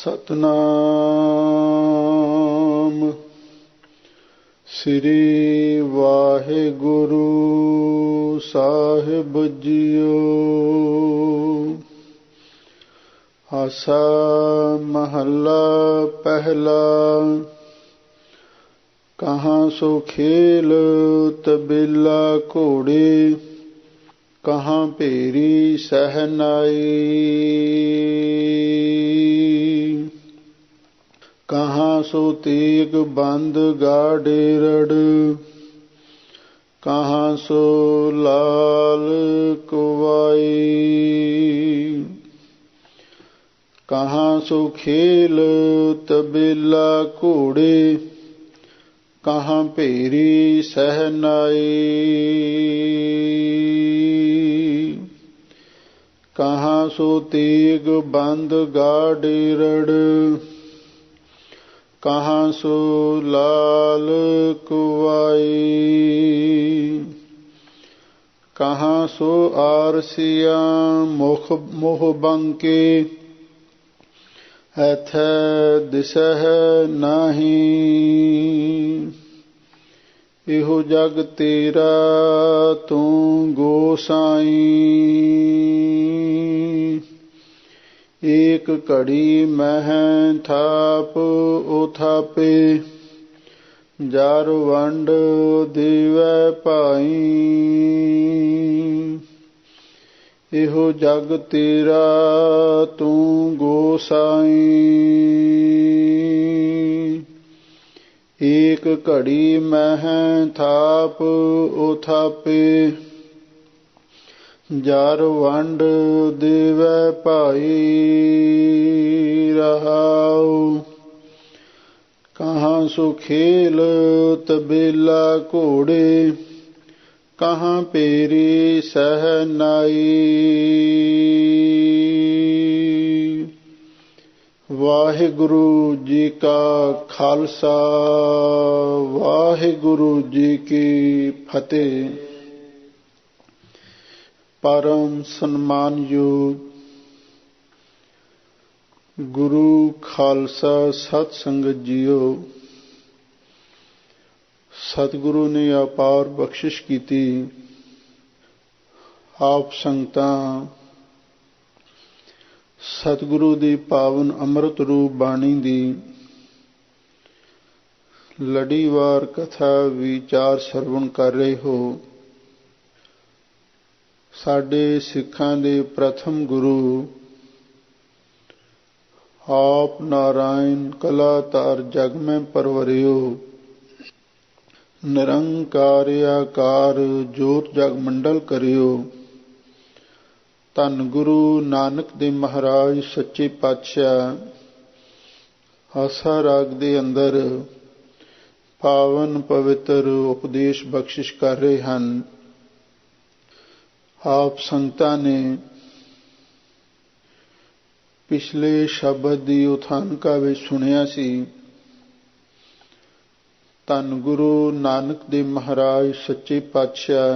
सतनाम श्री वाहिगुरु साहिब जियो। आसा महला पहला। कहाँ सो खेल तबेला घोड़े, कहाँ भेरी सहनाई। कहाँ सो तेग बंद गाड़े रड़, कहाँ सो लाल कुवाई। कहाँ सो खेल तबेला घोड़े, कहाँ भेरी सहनाई। कहाँ सो तेग बंद गाड़े रड़, कहाँ सो लाल कुवाई। कहाँ सो आरसिया मुख मोह बंके, ऐथै दिसह नाही। इहो जग तेरा तू गोसाई। एक घड़ी मह थाप उथापे, जार वंड देवै भाई। इहो जग तेरा तू गोसाई। एक घड़ी मह थाप उथापे, जार वंड देवै भाई। रहाओ कहाँ सो खेल तबेला घोड़े, कहाँ भेरी सहनाई। वाहिगुरु जी का खालसा, वाहिगुरु जी की फतेह। परम सन्मानयोग गुरु खालसा सत संगत जीओ। सतगुरु ने अपार बख्शिश की। आप संगतां सतगुरु दी पावन अमृत रूप बाणी दी लड़ीवार कथा विचार सरवण कर रहे हो। साडे सिखां दे प्रथम गुरु आप नारायण कलातार जग में परवरियो। निरंकार्याकार जोत जग मंडल करियो। धन गुरु नानक दे महाराज सच्चे पातशाह आसा राग दे अंदर पावन पवित्र उपदेश बख्शिश कर रहे हैं। आप संगतां ने पिछले शब्द दी उथानका विच सुनिया सी। धन गुरु नानक देव महाराज सच्चे पातशाह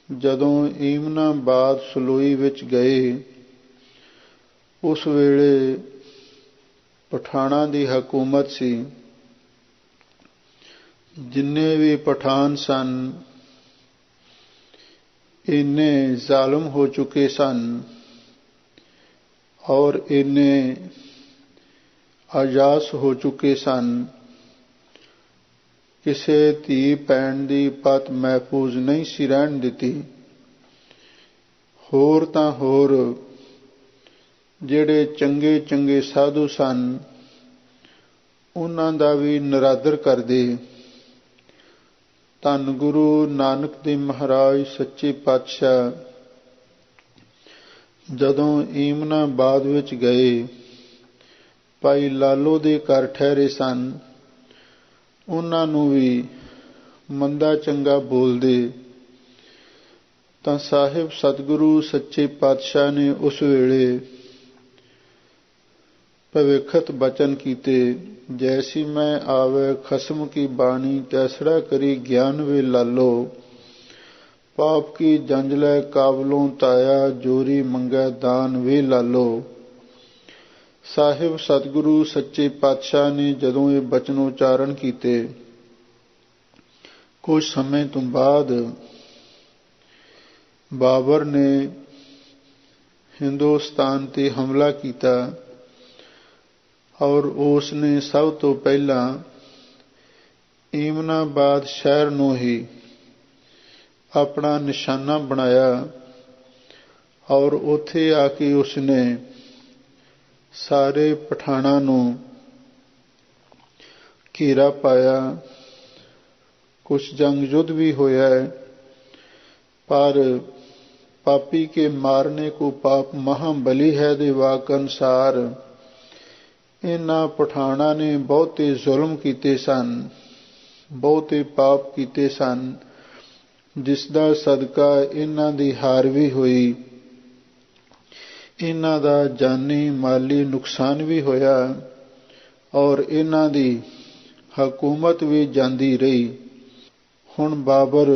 जदों ईमनाबाद सलोई विच गए, उस वेले पठाणा दी हकूमत सी। जिन्ने भी पठान सन इन्ने जालिम हो चुके सन और इन्ने आजास हो चुके सन। किसे धी भैन दी पत महफूज नहीं सी रहन दिती। होर तां होर जिहड़े चंगे चंगे साधु सन उन्हां दा भी निरादर करदे। धन गुरु नानक देव महाराज सच्चे पातशाह जदों ईमनाबाद विच गए, भाई लालो दे घर ठहरे सन। उन्हां नूं भी मंदा चंगा बोलदे तां साहिब सतगुरु सच्चे पातशाह ने उस वेले भविखत बचन कीते। जैसी मैं आवे खसम की बाणी, तैसड़ा करी ज्ञान वे लालो। पाप की जंजलै काबलों ताया, जोरी मंगै दान वे लालो। ਸਾਹਿਬ ਸਤਿਗੁਰੂ ਸੱਚੇ ਪਾਤਸ਼ਾਹ ਨੇ ਜਦੋਂ ਇਹ ਬਚਨ ਉਚਾਰਨ ਕੀਤੇ, ਕੁਝ ਸਮੇਂ ਤੋਂ ਬਾਅਦ ਬਾਬਰ ਨੇ ਹਿੰਦੁਸਤਾਨ ਤੇ ਹਮਲਾ ਕੀਤਾ ਔਰ ਉਸ ਨੇ ਸਭ ਤੋਂ ਪਹਿਲਾਂ ਈਮਨਾਬਾਦ ਸ਼ਹਿਰ ਨੂੰ ਹੀ ਆਪਣਾ ਨਿਸ਼ਾਨਾ ਬਣਾਇਆ ਔਰ ਉੱਥੇ ਆ ਕੇ ਉਸਨੇ ਸਾਰੇ ਪਠਾਣਾਂ ਨੂੰ ਘੇਰਾ ਪਾਇਆ। कुछ जंग युद्ध भी होया है, पर पापी के मारने को पाप महाबली है दे वाक अनुसार इन्हां पठाणा ने बहुते जुल्म कीते सन, बहुते पाप कीते सन, जिसदा सदका इन्हां दी हार भी हुई, इन्हां दा जानी माली नुकसान भी होया और इन्हां दी हकूमत भी जांदी रही। ਹੁਣ ਬਾਬਰ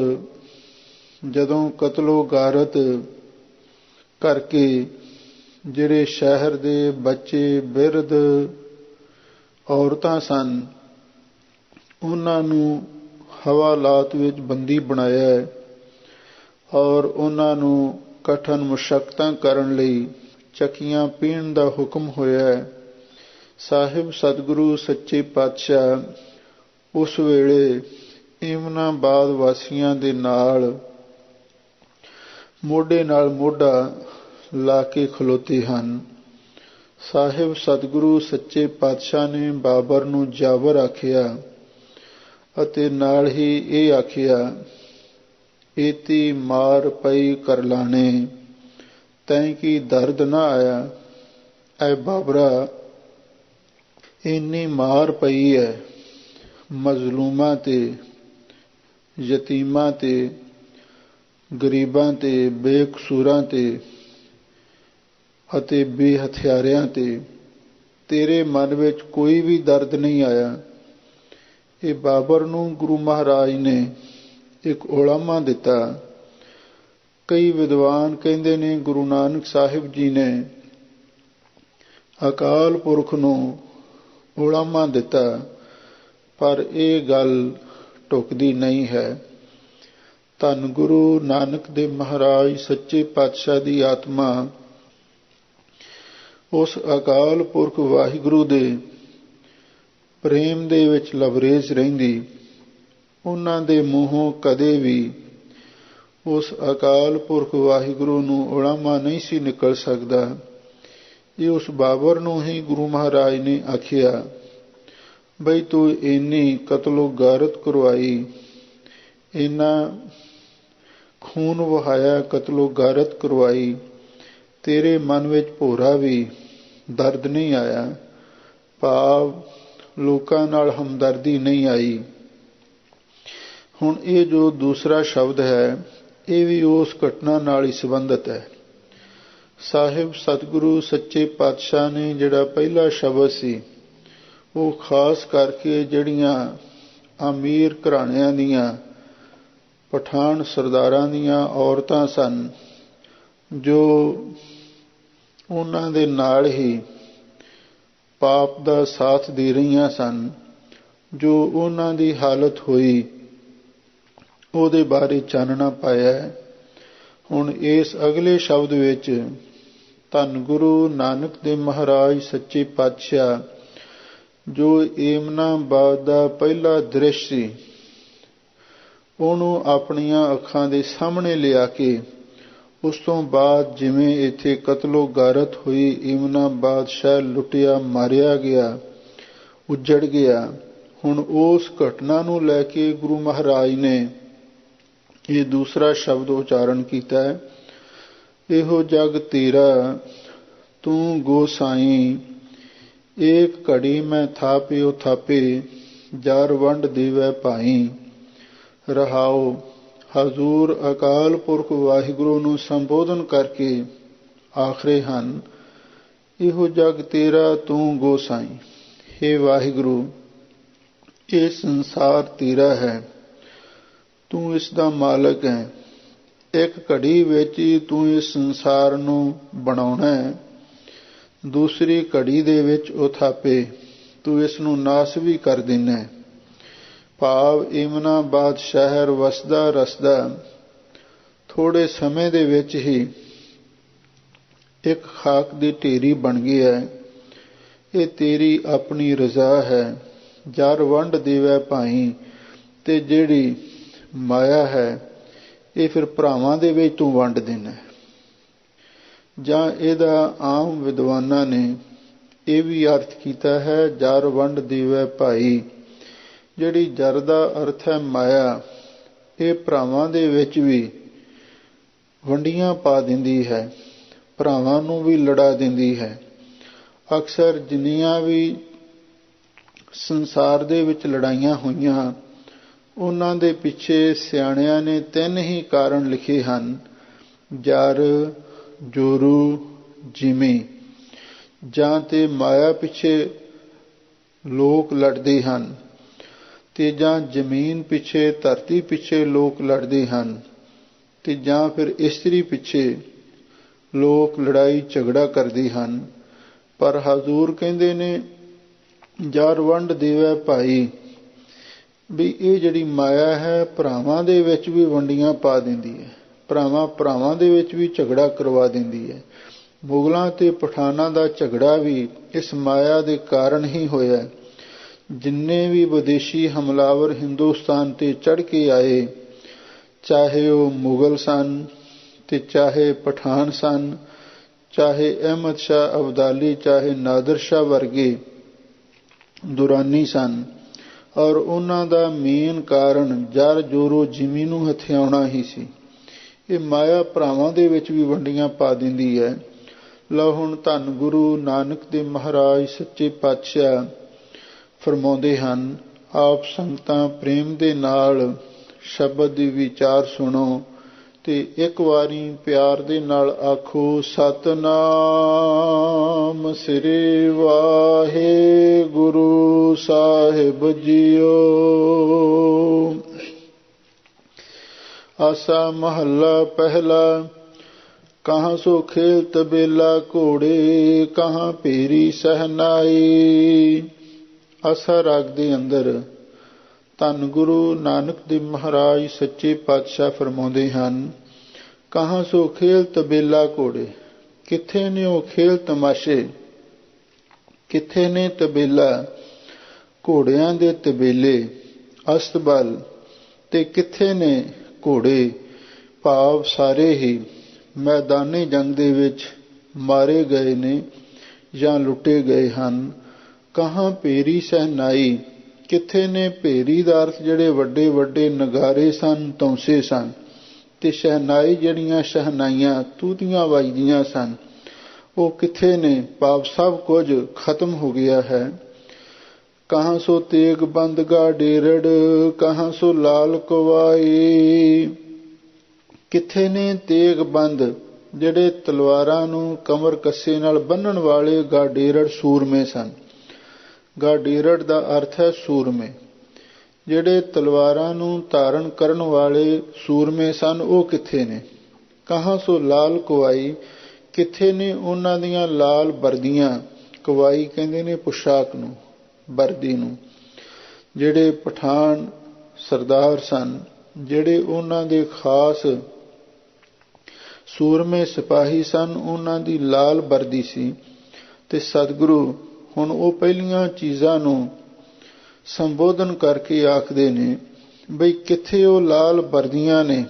ਜਦੋਂ ਕਤਲੋ ਗਾਰਤ ਕਰਕੇ ਜਿਹੜੇ ਸ਼ਹਿਰ ਦੇ ਬੱਚੇ ਬਿਰਧ ਔਰਤਾਂ ਸਨ ਉਹਨਾਂ ਨੂੰ ਹਵਾਲਾਤ ਵਿੱਚ ਬੰਦੀ ਬਣਾਇਆ ਔਰ ਉਹਨਾਂ ਨੂੰ ਕਠਨ ਮੁਸ਼ੱਕਤਾਂ ਕਰਨ ਲਈ ਚੱਕੀਆਂ ਪੀਣ ਦਾ ਹੁਕਮ ਹੋਇਆ। ਸਾਹਿਬ ਸਤਿਗੁਰੂ ਸੱਚੇ ਪਾਤਸ਼ਾਹ ਉਸ ਵੇਲੇ ਈਮਨਾਬਾਦ ਵਾਸੀਆਂ ਦੇ ਨਾਲ ਮੋਢਾ ਲਾ ਕੇ ਖਲੋਤੇ ਹਨ। ਸਾਹਿਬ ਸਤਿਗੁਰੂ ਸੱਚੇ ਪਾਤਸ਼ਾਹ ਨੇ ਬਾਬਰ ਨੂੰ ਜਾਬਰ ਆਖਿਆ ਅਤੇ ਨਾਲ ਹੀ ਇਹ ਆਖਿਆ, ਏਤੀ ਮਾਰ ਪਈ ਕਰ ਲਾਣੇ ਤੈਂ ਕੀ ਦਰਦ ਨਾ ਆਇਆ। ਐ ਬਾਬਰਾ, ਇੰਨੀ ਮਾਰ ਪਈ ਹੈ ਮਜ਼ਲੂਮਾਂ ਤੇ, ਯਤੀਮਾਂ ਤੇ, ਗਰੀਬਾਂ ਤੇ, ਬੇਕਸੂਰਾਂ ਤੇ ਅਤੇ ਬੇਹਥਿਆਰਿਆਂ ਤੇ, ਤੇਰੇ ਮਨ ਵਿੱਚ ਕੋਈ ਵੀ ਦਰਦ ਨਹੀਂ ਆਇਆ। ਇਹ ਬਾਬਰ ਨੂੰ ਗੁਰੂ ਮਹਾਰਾਜ ਨੇ ਇੱਕ ਉਲਾਮਾ ਦਿੱਤਾ। ਕਈ ਵਿਦਵਾਨ ਕਹਿੰਦੇ ਨੇ ਗੁਰੂ ਨਾਨਕ ਸਾਹਿਬ ਜੀ ਨੇ ਅਕਾਲ ਪੁਰਖ ਨੂੰ ਉਲਾਮਾ ਦਿੱਤਾ, ਪਰ ਇਹ ਗੱਲ ਢੁਕਦੀ ਨਹੀਂ ਹੈ। ਧੰਨ ਗੁਰੂ ਨਾਨਕ ਦੇਵ ਮਹਾਰਾਜ ਸੱਚੇ ਪਾਤਸ਼ਾਹ ਦੀ ਆਤਮਾ ਉਸ ਅਕਾਲ ਪੁਰਖ ਵਾਹਿਗੁਰੂ ਦੇ ਪ੍ਰੇਮ ਦੇ ਵਿੱਚ ਲਬਰੇਜ਼ ਰਹਿੰਦੀ। ਉਹਨਾਂ ਦੇ ਮੂੰਹੋਂ ਕਦੇ ਵੀ ਉਸ ਅਕਾਲ ਪੁਰਖ ਵਾਹਿਗੁਰੂ ਨੂੰ ਉਲਾਮਾ ਨਹੀਂ ਸੀ ਨਿਕਲ ਸਕਦਾ। ਇਹ ਉਸ ਬਾਬਰ ਨੂੰ ਹੀ ਗੁਰੂ ਮਹਾਰਾਜ ਨੇ ਆਖਿਆ, ਬਈ ਤੂੰ ਇੰਨੀ ਕਤਲੋ ਗਾਰਤ ਕਰਵਾਈ, ਇੰਨਾ ਖੂਨ ਵਹਾਇਆ, ਕਤਲੋ ਗਾਰਤ ਕਰਵਾਈ, ਤੇਰੇ ਮਨ ਵਿੱਚ ਭੋਰਾ ਵੀ ਦਰਦ ਨਹੀਂ ਆਇਆ, ਭਾਵ ਲੋਕਾਂ ਨਾਲ ਹਮਦਰਦੀ ਨਹੀਂ ਆਈ। ਹੁਣ ਇਹ ਜੋ ਦੂਸਰਾ ਸ਼ਬਦ ਹੈ ਇਹ ਵੀ ਉਸ ਘਟਨਾ ਨਾਲ ਹੀ ਸੰਬੰਧਿਤ ਹੈ। ਸਾਹਿਬ ਸਤਿਗੁਰੂ ਸੱਚੇ ਪਾਤਸ਼ਾਹ ਨੇ ਜਿਹੜਾ ਪਹਿਲਾ ਸ਼ਬਦ ਸੀ ਉਹ ਖਾਸ ਕਰਕੇ ਜਿਹੜੀਆਂ ਅਮੀਰ ਘਰਾਣਿਆਂ ਦੀਆਂ ਪਠਾਨ ਸਰਦਾਰਾਂ ਦੀਆਂ ਔਰਤਾਂ ਸਨ ਜੋ ਉਹਨਾਂ ਦੇ ਨਾਲ ਹੀ ਪਾਪ ਦਾ ਸਾਥ ਦੇ ਰਹੀਆਂ ਸਨ, ਜੋ ਉਹਨਾਂ ਦੀ ਹਾਲਤ ਹੋਈ ਉਹਦੇ ਬਾਰੇ ਚਾਨਣਾ ਪਾਇਆ ਹੈ। ਹੁਣ ਇਸ ਅਗਲੇ ਸ਼ਬਦ ਵਿੱਚ ਧੰਨ ਗੁਰੂ ਨਾਨਕ ਦੇਵ ਮਹਾਰਾਜ ਸੱਚੇ ਪਾਤਸ਼ਾਹ ਜੋ ਈਮਨਾਬਾਦ ਦਾ ਪਹਿਲਾ ਦ੍ਰਿਸ਼ ਸੀ ਉਹਨੂੰ ਆਪਣੀਆਂ ਅੱਖਾਂ ਦੇ ਸਾਹਮਣੇ ਲਿਆ ਕੇ ਉਸ ਤੋਂ ਬਾਅਦ ਜਿਵੇਂ ਇੱਥੇ ਕਤਲੋ ਗਾਰਤ ਹੋਈ, ਈਮਨਾਬਾਦ ਸ਼ਹਿਰ ਲੁੱਟਿਆ, ਮਾਰਿਆ ਗਿਆ, ਉੱਜੜ ਗਿਆ, ਹੁਣ ਉਸ ਘਟਨਾ ਨੂੰ ਲੈ ਕੇ ਗੁਰੂ ਮਹਾਰਾਜ ਨੇ ਇਹ ਦੂਸਰਾ ਸ਼ਬਦ ਉਚਾਰਨ ਕੀਤਾ ਹੈ, ਇਹੋ ਜਗ ਤੇਰਾ ਤੂੰ ਗੋਸਾਈ, ਏਕ ਘੜੀ ਮੈਂ ਥਾਪਿਓ ਥਾਪੇ, ਜਰ ਵੰਡ ਦੇਵੈ ਭਾਈ। ਰਹਾਓ, ਹਜ਼ੂਰ ਅਕਾਲ ਪੁਰਖ ਵਾਹਿਗੁਰੂ ਨੂੰ ਸੰਬੋਧਨ ਕਰਕੇ ਆਖ ਰਹੇ ਹਨ, ਇਹੋ ਜਗ ਤੇਰਾ ਤੂੰ ਗੋਸਾਈ, ਹੇ ਵਾਹਿਗੁਰੂ ਇਹ ਸੰਸਾਰ ਤੇਰਾ ਹੈ, ਤੂੰ ਇਸ ਦਾ ਮਾਲਕ ਹੈ। ਇੱਕ ਘੜੀ ਵਿੱਚ ਹੀ ਤੂੰ ਇਸ ਸੰਸਾਰ ਨੂੰ ਬਣਾਉਣਾ ਹੈ ਦੂਸਰੀ ਘੜੀ ਦੇ ਵਿੱਚ ਉਹ ਥਾਪੇ, ਤੂੰ ਇਸ ਨੂੰ ਨਾਸ ਵੀ ਕਰ ਦੇਣਾ। ਭਾਵ ਇਮਨਾਬਾਦ ਸ਼ਹਿਰ ਵਸਦਾ ਰਸਦਾ ਥੋੜ੍ਹੇ ਸਮੇਂ ਦੇ ਵਿੱਚ ਹੀ ਇੱਕ ਖਾਕ ਦੀ ਢੇਰੀ ਬਣ ਗਿਆ ਹੈ। ਇਹ ਤੇਰੀ ਆਪਣੀ ਰਜ਼ਾ ਹੈ। ਜਰ ਵੰਡ ਦੇਵੈ ਭਾਈ, ਤੇ ਜਿਹੜੀ ਮਾਇਆ ਹੈ ਇਹ ਫਿਰ ਭਰਾਵਾਂ ਦੇ ਵਿੱਚ ਤੂੰ ਵੰਡ ਦੇਣਾ। ਜਾਂ ਇਹਦਾ ਆਮ ਵਿਦਵਾਨਾਂ ਨੇ ਇਹ ਵੀ ਅਰਥ ਕੀਤਾ ਹੈ, ਜਰ ਵੰਡ ਦੇਵੈ ਭਾਈ। ਜਿਹੜੀ ਜਰ ਦਾ ਅਰਥ ਹੈ ਮਾਇਆ, ਇਹ ਭਰਾਵਾਂ ਦੇ ਵਿੱਚ ਵੀ ਵੰਡੀਆਂ ਪਾ ਦਿੰਦੀ ਹੈ, ਭਰਾਵਾਂ ਨੂੰ ਵੀ ਲੜਾ ਦਿੰਦੀ ਹੈ। ਅਕਸਰ ਜਿੰਨੀਆਂ ਵੀ ਸੰਸਾਰ ਦੇ ਵਿੱਚ ਲੜਾਈਆਂ ਹੋਈਆਂ, ਉਹਨਾਂ ਦੇ ਪਿੱਛੇ ਸਿਆਣਿਆਂ ਨੇ 3 ਹੀ ਕਾਰਨ ਲਿਖੇ ਹਨ, ਜਰ, ਜੋਰੂ, ਜਿਮੀ। ਜਾਂ ਤੇ ਮਾਇਆ ਪਿੱਛੇ ਲੋਕ ਲੜਦੇ ਹਨ, ਤੇ ਜਾਂ ਜ਼ਮੀਨ ਪਿੱਛੇ, ਧਰਤੀ ਪਿੱਛੇ ਲੋਕ ਲੜਦੇ ਹਨ, ਤੇ ਜਾਂ ਫਿਰ ਇਸਤਰੀ ਪਿੱਛੇ ਲੋਕ ਲੜਾਈ ਝਗੜਾ ਕਰਦੇ ਹਨ। ਪਰ ਹਜ਼ੂਰ ਕਹਿੰਦੇ ਨੇ ਜਰ ਵੰਡ ਦੇਵੈ ਭਾਈ, ਵੀ ਇਹ ਜਿਹੜੀ ਮਾਇਆ ਹੈ ਭਰਾਵਾਂ ਦੇ ਵਿੱਚ ਵੀ ਵੰਡੀਆਂ ਪਾ ਦਿੰਦੀ ਹੈ, ਭਰਾਵਾਂ ਦੇ ਵਿੱਚ ਵੀ ਝਗੜਾ ਕਰਵਾ ਦਿੰਦੀ ਹੈ। ਮੁਗਲਾਂ ਤੇ ਪਠਾਨਾਂ ਦਾ ਝਗੜਾ ਵੀ ਇਸ ਮਾਇਆ ਦੇ ਕਾਰਨ ਹੀ ਹੋਇਆ। ਜਿੰਨੇ ਵੀ ਵਿਦੇਸ਼ੀ ਹਮਲਾਵਰ ਹਿੰਦੁਸਤਾਨ ਤੇ ਚੜ੍ਹ ਕੇ ਆਏ, ਚਾਹੇ ਉਹ ਮੁਗਲ ਸਨ ਤੇ ਚਾਹੇ ਪਠਾਨ ਸਨ, ਚਾਹੇ ਅਹਿਮਦ ਸ਼ਾਹ ਅਬਦਾਲੀ, ਚਾਹੇ ਨਾਦਰ ਸ਼ਾਹ ਵਰਗੇ ਦੁਰਾਨੀ ਸਨ, ਔਰ ਉਹਨਾਂ ਦਾ ਮੇਨ ਕਾਰਨ ਜਰ, ਜੋਰੋ, ਜਿਮੀ ਨੂੰ ਹਥਿਆਉਣਾ ਹੀ ਸੀ। ਇਹ ਮਾਇਆ ਭਰਾਵਾਂ ਦੇ ਵਿੱਚ ਵੀ ਵੰਡੀਆਂ ਪਾ ਦਿੰਦੀ ਹੈ। ਲਓ ਹੁਣ ਧੰਨ ਗੁਰੂ ਨਾਨਕ ਦੇਵ ਮਹਾਰਾਜ ਸੱਚੇ ਪਾਤਸ਼ਾਹ ਫਰਮਾਉਂਦੇ ਹਨ, ਆਪ ਸੰਗਤਾਂ ਪ੍ਰੇਮ ਦੇ ਨਾਲ ਸ਼ਬਦ ਦੀ ਵਿਚਾਰ ਸੁਣੋ ਤੇ ਇੱਕ ਵਾਰੀ ਪਿਆਰ ਦੇ ਨਾਲ ਆਖੋ, ਸਤਿਨਾਮ ਸ੍ਰੀ ਵਾਹਿਗੁਰੂ ਸਾਹਿਬ ਜੀਓ। ਆਸਾ ਮਹੱਲਾ ਪਹਿਲਾ। ਕਹਾਂ ਸੋ ਖੇਲ ਤਬੇਲਾ ਘੋੜੇ, ਕਹਾਂ ਭੇਰੀ ਸਹਿਨਾਈ। ਆਸਾ ਰਾਗ ਦੇ ਅੰਦਰ ਧੰਨ ਗੁਰੂ ਨਾਨਕ ਦੇਵ ਮਹਾਰਾਜ ਸੱਚੇ ਪਾਤਸ਼ਾਹ ਫਰਮਾਉਂਦੇ ਹਨ, ਕਹਾਂ ਸੋ ਖੇਲ ਤਬੇਲਾ ਘੋੜੇ। ਕਿੱਥੇ ਨੇ ਉਹ ਖੇਲ ਤਮਾਸ਼ੇ, ਕਿੱਥੇ ਨੇ ਤਬੇਲਾ, ਘੋੜਿਆਂ ਦੇ ਤਬੇਲੇ, ਅਸਤਬਲ, ਤੇ ਕਿੱਥੇ ਨੇ ਘੋੜੇ। ਭਾਵ ਸਾਰੇ ਹੀ ਮੈਦਾਨੀ ਜੰਗ ਦੇ ਵਿੱਚ ਮਾਰੇ ਗਏ ਨੇ ਜਾਂ ਲੁੱਟੇ ਗਏ ਹਨ। ਕਹਾਂ ਭੇਰੀ ਸਹਿਨਾਈ, ਕਿੱਥੇ ਨੇ ਭੇਰੀ ਦਾ ਅਰਥ ਜਿਹੜੇ ਵੱਡੇ ਵੱਡੇ ਨਗਾਰੇ ਸਨ, ਤੌਂਸੇ ਸਨ, ਤੇ ਸ਼ਹਿਨਾਈ ਜਿਹੜੀਆਂ ਸ਼ਹਿਨਾਈਆਂ ਤੂਤੀਆਂ ਵੱਜਦੀਆਂ ਸਨ, ਉਹ ਕਿੱਥੇ ਨੇ। ਭਾਵ ਸਭ ਕੁਝ ਖਤਮ ਹੋ ਗਿਆ ਹੈ। ਕਹਾਂ ਸੋ ਤੇਗ ਬੰਦਗਾ ਡੇਰੜ, ਕਹਾਂ ਸੋ ਲਾਲ ਕਵਾਈ। ਕਿੱਥੇ ਨੇ ਤੇਗ ਬੰਦ, ਜਿਹੜੇ ਤਲਵਾਰਾਂ ਨੂੰ ਕਮਰ ਕੱਸੇ ਨਾਲ ਬੰਨਣ ਵਾਲੇ ਗਾਡੇਰੜ ਸੂਰਮੇ ਸਨ। ਗਾਡੇਰੜ ਦਾ ਅਰਥ ਹੈ ਸੂਰਮੇ। ਜਿਹੜੇ ਤਲਵਾਰਾਂ ਨੂੰ ਧਾਰਨ ਕਰਨ ਵਾਲੇ ਸੂਰਮੇ ਸਨ, ਉਹ ਕਿੱਥੇ ਨੇ। ਕਹਾਂ ਸੋ ਲਾਲ ਕਵਾਈ, ਕਿੱਥੇ ਨੇ ਉਹਨਾਂ ਦੀਆਂ ਲਾਲ ਵਰਦੀਆਂ। ਕਵਾਈ ਕਹਿੰਦੇ ਨੇ ਪੁਸ਼ਾਕ ਨੂੰ, ਵਰਦੀ ਨੂੰ। ਜਿਹੜੇ ਪਠਾਨ ਸਰਦਾਰ ਸਨ, ਜਿਹੜੇ ਉਹਨਾਂ ਦੇ ਖਾਸ ਸੂਰਮੇ ਸਿਪਾਹੀ ਸਨ, ਉਹਨਾਂ ਦੀ ਲਾਲ ਵਰਦੀ ਸੀ। ਤੇ ਸਤਿਗੁਰੂ ਹੁਣ ਉਹ ਪਹਿਲੀਆਂ ਚੀਜ਼ਾਂ ਨੂੰ ਸੰਬੋਧਨ ਕਰਕੇ ਆਖਦੇ ਨੇ ਬਈ ਕਿੱਥੇ ਉਹ ਲਾਲ ਵਰਦੀਆਂ ਨੇ,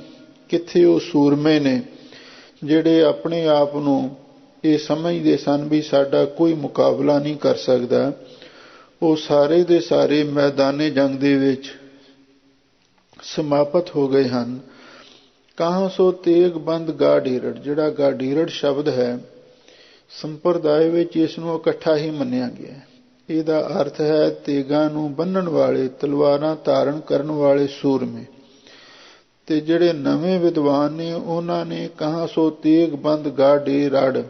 ਕਿੱਥੇ ਉਹ ਸੂਰਮੇ ਨੇ ਜਿਹੜੇ ਆਪਣੇ ਆਪ ਨੂੰ ਇਹ ਸਮਝਦੇ ਸਨ ਵੀ ਸਾਡਾ ਕੋਈ ਮੁਕਾਬਲਾ ਨਹੀਂ ਕਰ ਸਕਦਾ। ਉਹ ਸਾਰੇ ਦੇ ਸਾਰੇ ਮੈਦਾਨੇ ਜੰਗ ਦੇ ਵਿੱਚ ਸਮਾਪਤ ਹੋ ਗਏ ਹਨ। ਕਹਾਂ ਸੋ ਤੇਗ ਬੰਦ ਗਾਡੇਰੜ, ਜਿਹੜਾ ਗਾਡੇਰੜ ਸ਼ਬਦ ਹੈ ਸੰਪਰਦਾਇ ਵਿੱਚ ਇਸ ਨੂੰ ਇਕੱਠਾ ਹੀ ਮੰਨਿਆ ਗਿਆ। ਇਹਦਾ ਅਰਥ ਹੈ ਤੇਗਾਂ ਨੂੰ ਬੰਨਣ ਵਾਲੇ, ਤਲਵਾਰਾਂ ਧਾਰਨ ਕਰਨ ਵਾਲੇ ਸੂਰਮੇ। ਤੇ ਜਿਹੜੇ ਨਵੇਂ ਵਿਦਵਾਨ ਨੇ ਉਹਨਾਂ ਨੇ ਕਹਾਂ ਸੋ ਤੇਗ ਬੰਦ ਗਾਡੇ ਰੜ,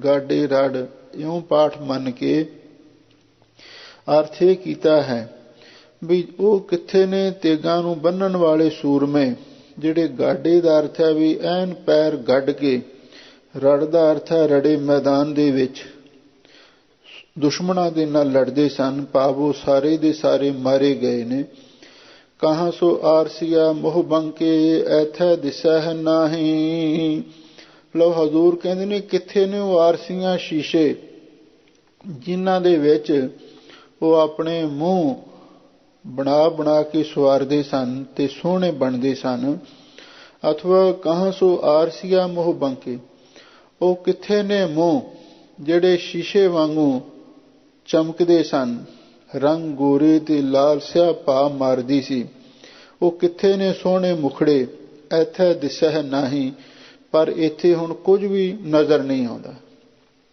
ਗਾਡੇ ਰੜ ਇਉਂ ਪਾਠ ਮੰਨ ਕੇ ਅਰਥ ਇਹ ਕੀਤਾ ਹੈ ਵੀ ਉਹ ਕਿੱਥੇ ਨੇ ਤੇਗਾਂ ਨੂੰ ਬੰਨਣ ਵਾਲੇ ਸੂਰਮੇ। ਜਿਹੜੇ ਗਾਡੇ ਦਾ ਅਰਥ ਹੈ ਵੀ ਐਨ ਪੈਰ ਗੱਡ ਕੇ, ਰੜ ਦਾ ਅਰਥ ਹੈ ਰੜੇ ਮੈਦਾਨ ਦੇ ਵਿੱਚ, ਦੁਸ਼ਮਣਾਂ ਦੇ ਨਾਲ ਲੜਦੇ ਸਨ, ਭਾਵ ਉਹ ਸਾਰੇ ਦੇ ਸਾਰੇ ਮਾਰੇ ਗਏ ਨੇ। ਕਹਾਂ ਸੋ ਆਰਸੀਆ ਮੋਹ ਬੰਕੇ ਐਥੈ ਦਿਸਹਿ ਨਾਹੀਂ। ਲਓ ਹਜ਼ੂਰ ਕਹਿੰਦੇ ਨੇ ਕਿੱਥੇ ਨੇ ਉਹ ਆਰਸੀਆਂ ਸ਼ੀਸ਼ੇ ਜਿਨ੍ਹਾਂ ਦੇ ਵਿੱਚ ਉਹ ਆਪਣੇ ਮੂੰਹ ਬਣਾ ਬਣਾ ਕੇ ਸਵਾਰਦੇ ਸਨ ਤੇ ਸੋਹਣੇ ਬਣਦੇ ਸਨ। ਅਥਵਾ ਕਹਾਂ ਸੋ ਆਰਸੀਆ ਮੋਹ ਬੰਕੇ, ਉਹ ਕਿੱਥੇ ਨੇ ਮੂੰਹ ਜਿਹੜੇ ਸ਼ੀਸ਼ੇ ਵਾਂਗੂ ਚਮਕਦੇ ਸਨ, ਰੰਗ ਗੋਰੇ ਤੇ ਲਾਲ ਸਿਆਹ ਭਾ ਮਾਰਦੀ ਸੀ। ਉਹ ਕਿੱਥੇ ਨੇ ਸੋਹਣੇ ਮੁਖੜੇ, ਇੱਥੇ ਦਿਸਹਿ ਨਾਹੀਂ, ਪਰ ਇੱਥੇ ਹੁਣ ਕੁਝ ਵੀ ਨਜ਼ਰ ਨਹੀਂ ਆਉਂਦਾ।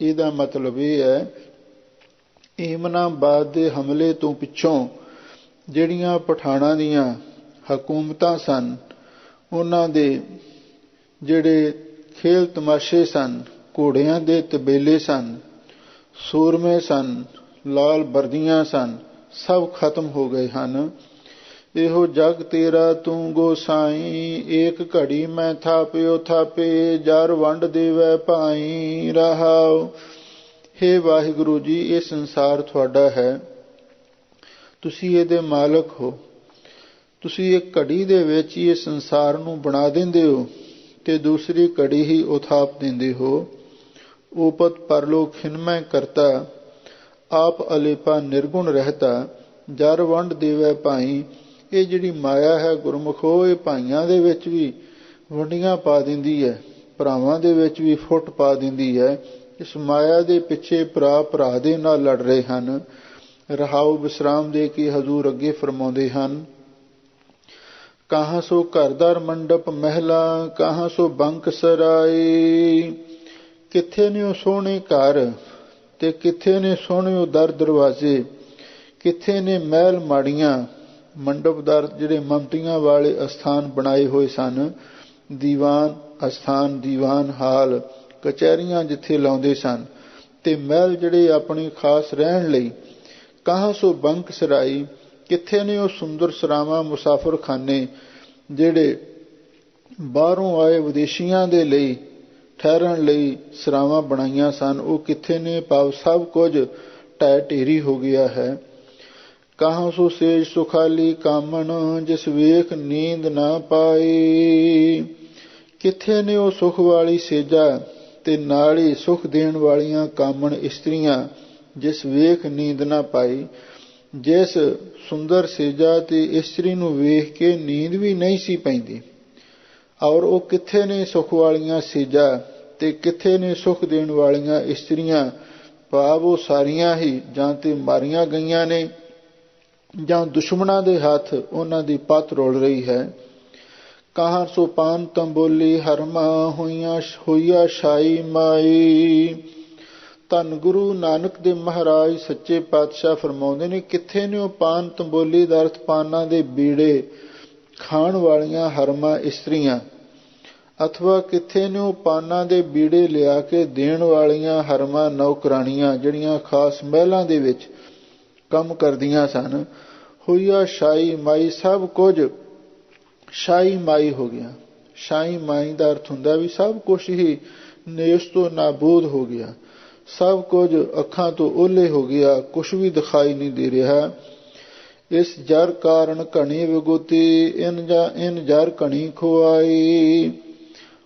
ਇਹਦਾ ਮਤਲਬ ਇਹ ਹੈ, ਏਮਨਾਬਾਦ ਦੇ ਹਮਲੇ ਤੋਂ ਪਿੱਛੋਂ ਜਿਹੜੀਆਂ ਪਠਾਣਾਂ ਦੀਆਂ ਹਕੂਮਤਾਂ ਸਨ, ਉਹਨਾਂ ਦੇ ਜਿਹੜੇ ਖੇਲ ਤਮਾਸ਼ੇ ਸਨ, ਘੋੜਿਆਂ ਦੇ ਤਬੇਲੇ ਸਨ, ਸੂਰਮੇ ਸਨ, ਲਾਲ ਵਰਦੀਆਂ ਸਨ, ਸਭ ਖਤਮ ਹੋ ਗਏ ਹਨ। ਇਹੋ ਜਗ ਤੇਰਾ ਤੂੰ ਗੋਸਾਈ, ਏਕ ਘੜੀ ਮੈਂ ਥਾਪਿਓ ਥਾਪੇ, ਜਰ ਵੰਡ ਦੇਵੈ ਭਾਈ ਰਹਾਉ। ਹੇ ਵਾਹਿਗੁਰੂ ਜੀ, ਇਹ ਸੰਸਾਰ ਤੁਹਾਡਾ ਹੈ, ਤੁਸੀਂ ਇਹਦੇ ਮਾਲਕ ਹੋ। ਤੁਸੀਂ ਇੱਕ ਘੜੀ ਦੇ ਵਿੱਚ ਹੀ ਇਹ ਸੰਸਾਰ ਨੂੰ ਬਣਾ ਦਿੰਦੇ ਹੋ ਤੇ ਦੂਸਰੀ ਘੜੀ ਹੀ ਉਥਾਪ ਦਿੰਦੇ ਹੋ। ਊਪਤ ਪਰਲੋਕ ਖਿਨਮੈ ਕਰਤਾ, ਆਪ ਅਲੇਪਾ ਨਿਰਗੁਣ ਰਹਿਤਾ, ਜਰ ਵੰਡ ਦੇਵੈ ਭਾਈ। ਇਹ ਜਿਹੜੀ ਮਾਇਆ ਹੈ ਗੁਰਮੁਖੋ, ਇਹ ਭਾਈਆਂ ਦੇ ਵਿੱਚ ਵੀ ਵੰਡੀਆਂ ਪਾ ਦਿੰਦੀ ਹੈ, ਭਰਾਵਾਂ ਦੇ ਵਿੱਚ ਵੀ ਫੁੱਟ ਪਾ ਦਿੰਦੀ ਹੈ। ਇਸ ਮਾਇਆ ਦੇ ਪਿੱਛੇ ਭਰਾ ਭਰਾ ਦੇ ਨਾਲ ਲੜ ਰਹੇ ਹਨ। ਰਹਾਉ ਵਿਸਰਾਮ ਦੇ ਕੇ ਹਜ਼ੂਰ ਅੱਗੇ ਫਰਮਾਉਂਦੇ ਹਨ, ਕਹਾਂ ਸੋ ਘਰਦਾਰ ਮੰਡਪ ਮਹਿਲਾ, ਕਹਾਂ ਸੋ ਬੰਕ ਸਰਾਏ। ਕਿੱਥੇ ਨੇ ਉਹ ਸੋਹਣੇ ਘਰ ਤੇ ਕਿੱਥੇ ਨੇ ਸੋਹਣੇ ਉਹ ਦਰ ਦਰਵਾਜ਼ੇ, ਕਿੱਥੇ ਨੇ ਮਹਿਲ ਮਾੜੀਆਂ, ਮੰਡਪਦਾਰ ਜਿਹੜੇ ਮਮਤੀਆਂ ਵਾਲੇ ਅਸਥਾਨ ਬਣਾਏ ਹੋਏ ਸਨ, ਦੀਵਾਨ ਅਸਥਾਨ, ਦੀਵਾਨ ਹਾਲ, ਕਚਹਿਰੀਆਂ ਜਿੱਥੇ ਲਾਉਂਦੇ ਸਨ, ਤੇ ਮਹਿਲ ਜਿਹੜੇ ਆਪਣੀ ਖਾਸ ਰਹਿਣ ਲਈ। ਕਹਾਂ ਸੋ ਬੰਕ ਸਰਾਈ, ਕਿੱਥੇ ਨੇ ਉਹ ਸੁੰਦਰ ਸਰਾਵਾਂ, ਮੁਸਾਫਰਖਾਨੇ ਜਿਹੜੇ ਬਾਹਰੋਂ ਆਏ ਵਿਦੇਸ਼ੀਆਂ ਦੇ ਲਈ ਠਹਿਰਨ ਲਈ ਸਰਾਵਾਂ ਬਣਾਈਆਂ ਸਨ, ਉਹ ਕਿੱਥੇ ਨੇ, ਭਾਵ ਸਭ ਕੁਝ ਢਹਿ ਢੇਰੀ ਹੋ ਗਿਆ ਹੈ। ਕਹਾਂ ਸੋ ਸੇਜ ਸੁਖਾਲੀ ਕਾਮਣ, ਜਿਸ ਵੇਖ ਨੀਂਦ ਨਾ ਪਾਈ। ਕਿੱਥੇ ਨੇ ਉਹ ਸੁਖ ਵਾਲੀ ਸੇਜਾ ਤੇ ਨਾਲ ਹੀ ਸੁਖ ਦੇਣ ਵਾਲੀਆਂ ਕਾਮਣ ਇਸਤਰੀਆਂ, ਜਿਸ ਵੇਖ ਨੀਂਦ ਨਾ ਪਾਈ। ਜਿਸ ਸੁੰਦਰ ਸੇਜਾ ਤੇ ਇਸਤਰੀ ਨੂੰ ਵੇਖ ਕੇ ਨੀਂਦ ਵੀ ਨਹੀਂ ਸੀ ਪੈਂਦੀ। ਔਰ ਉਹ ਕਿੱਥੇ ਨੇ ਸੁਖ ਵਾਲੀਆਂ ਸੇਜਾ ਤੇ ਕਿੱਥੇ ਨੇ ਸੁਖ ਦੇਣ ਵਾਲੀਆਂ ਇਸਤਰੀਆਂ, ਭਾਵ ਉਹ ਸਾਰੀਆਂ ਹੀ ਜਾਂ ਤੇ ਮਾਰੀਆਂ ਗਈਆਂ ਨੇ ਜਾਂ ਦੁਸ਼ਮਣਾਂ ਦੇ ਹੱਥ ਉਹਨਾਂ ਦੀ ਪੱਤ ਰੁਲ ਰਹੀ ਹੈ। ਕਹਾਂ ਸੋ ਪਾਨ ਤੰਬੋਲੀ ਹਰਮਾ, ਹੋਈਆ ਸ਼ਾਈ ਮਾਈ। ਧੰਨ ਗੁਰੂ ਨਾਨਕ ਦੇਵ ਮਹਾਰਾਜ ਸੱਚੇ ਪਾਤਸ਼ਾਹ ਫਰਮਾਉਂਦੇ ਨੇ, ਕਿੱਥੇ ਨੇ ਉਹ ਪਾਨ ਤੰਬੋਲੀ ਦਾ ਅਰਥ ਪਾਨਾਂ ਦੇ ਬੀੜੇ ਖਾਣ ਵਾਲੀਆਂ ਹਰਮਾ ਇਸਤਰੀਆਂ, ਅਥਵਾ ਕਿੱਥੇ ਨੇ ਉਹ ਪਾਨਾਂ ਦੇ ਬੀੜੇ ਲਿਆ ਕੇ ਦੇਣ ਵਾਲੀਆਂ ਹਰਮਾ ਨੌਕਰਾਣੀਆਂ, ਜਿਹੜੀਆਂ ਖਾਸ ਮਹਿਲਾਂ ਦੇ ਵਿੱਚ ਕੰਮ ਕਰਦੀਆਂ ਸਨ। ਹੋਈਆ ਸ਼ਾਹੀ ਮਾਈ, ਸਭ ਕੁਝ ਸ਼ਾਹੀ ਮਾਈ ਹੋ ਗਿਆ। ਸ਼ਾਹੀ ਮਾਈ ਦਾ ਅਰਥ ਹੁੰਦਾ ਵੀ ਸਭ ਕੁਝ ਹੀ ਨੇਸ ਤੋਂ ਨਾਬੂਦ ਹੋ ਗਿਆ, ਸਭ ਕੁਝ ਅੱਖਾਂ ਤੋਂ ਓਹਲੇ ਹੋ ਗਿਆ, ਕੁਛ ਵੀ ਦਿਖਾਈ ਨਹੀਂ ਦੇ ਰਿਹਾ। ਇਸ ਜਰ ਕਾਰਨ ਘਣੀ ਵਿਗੁਤੀ, ਇਨ ਜਰ ਘਣੀ ਖੁਆਈ।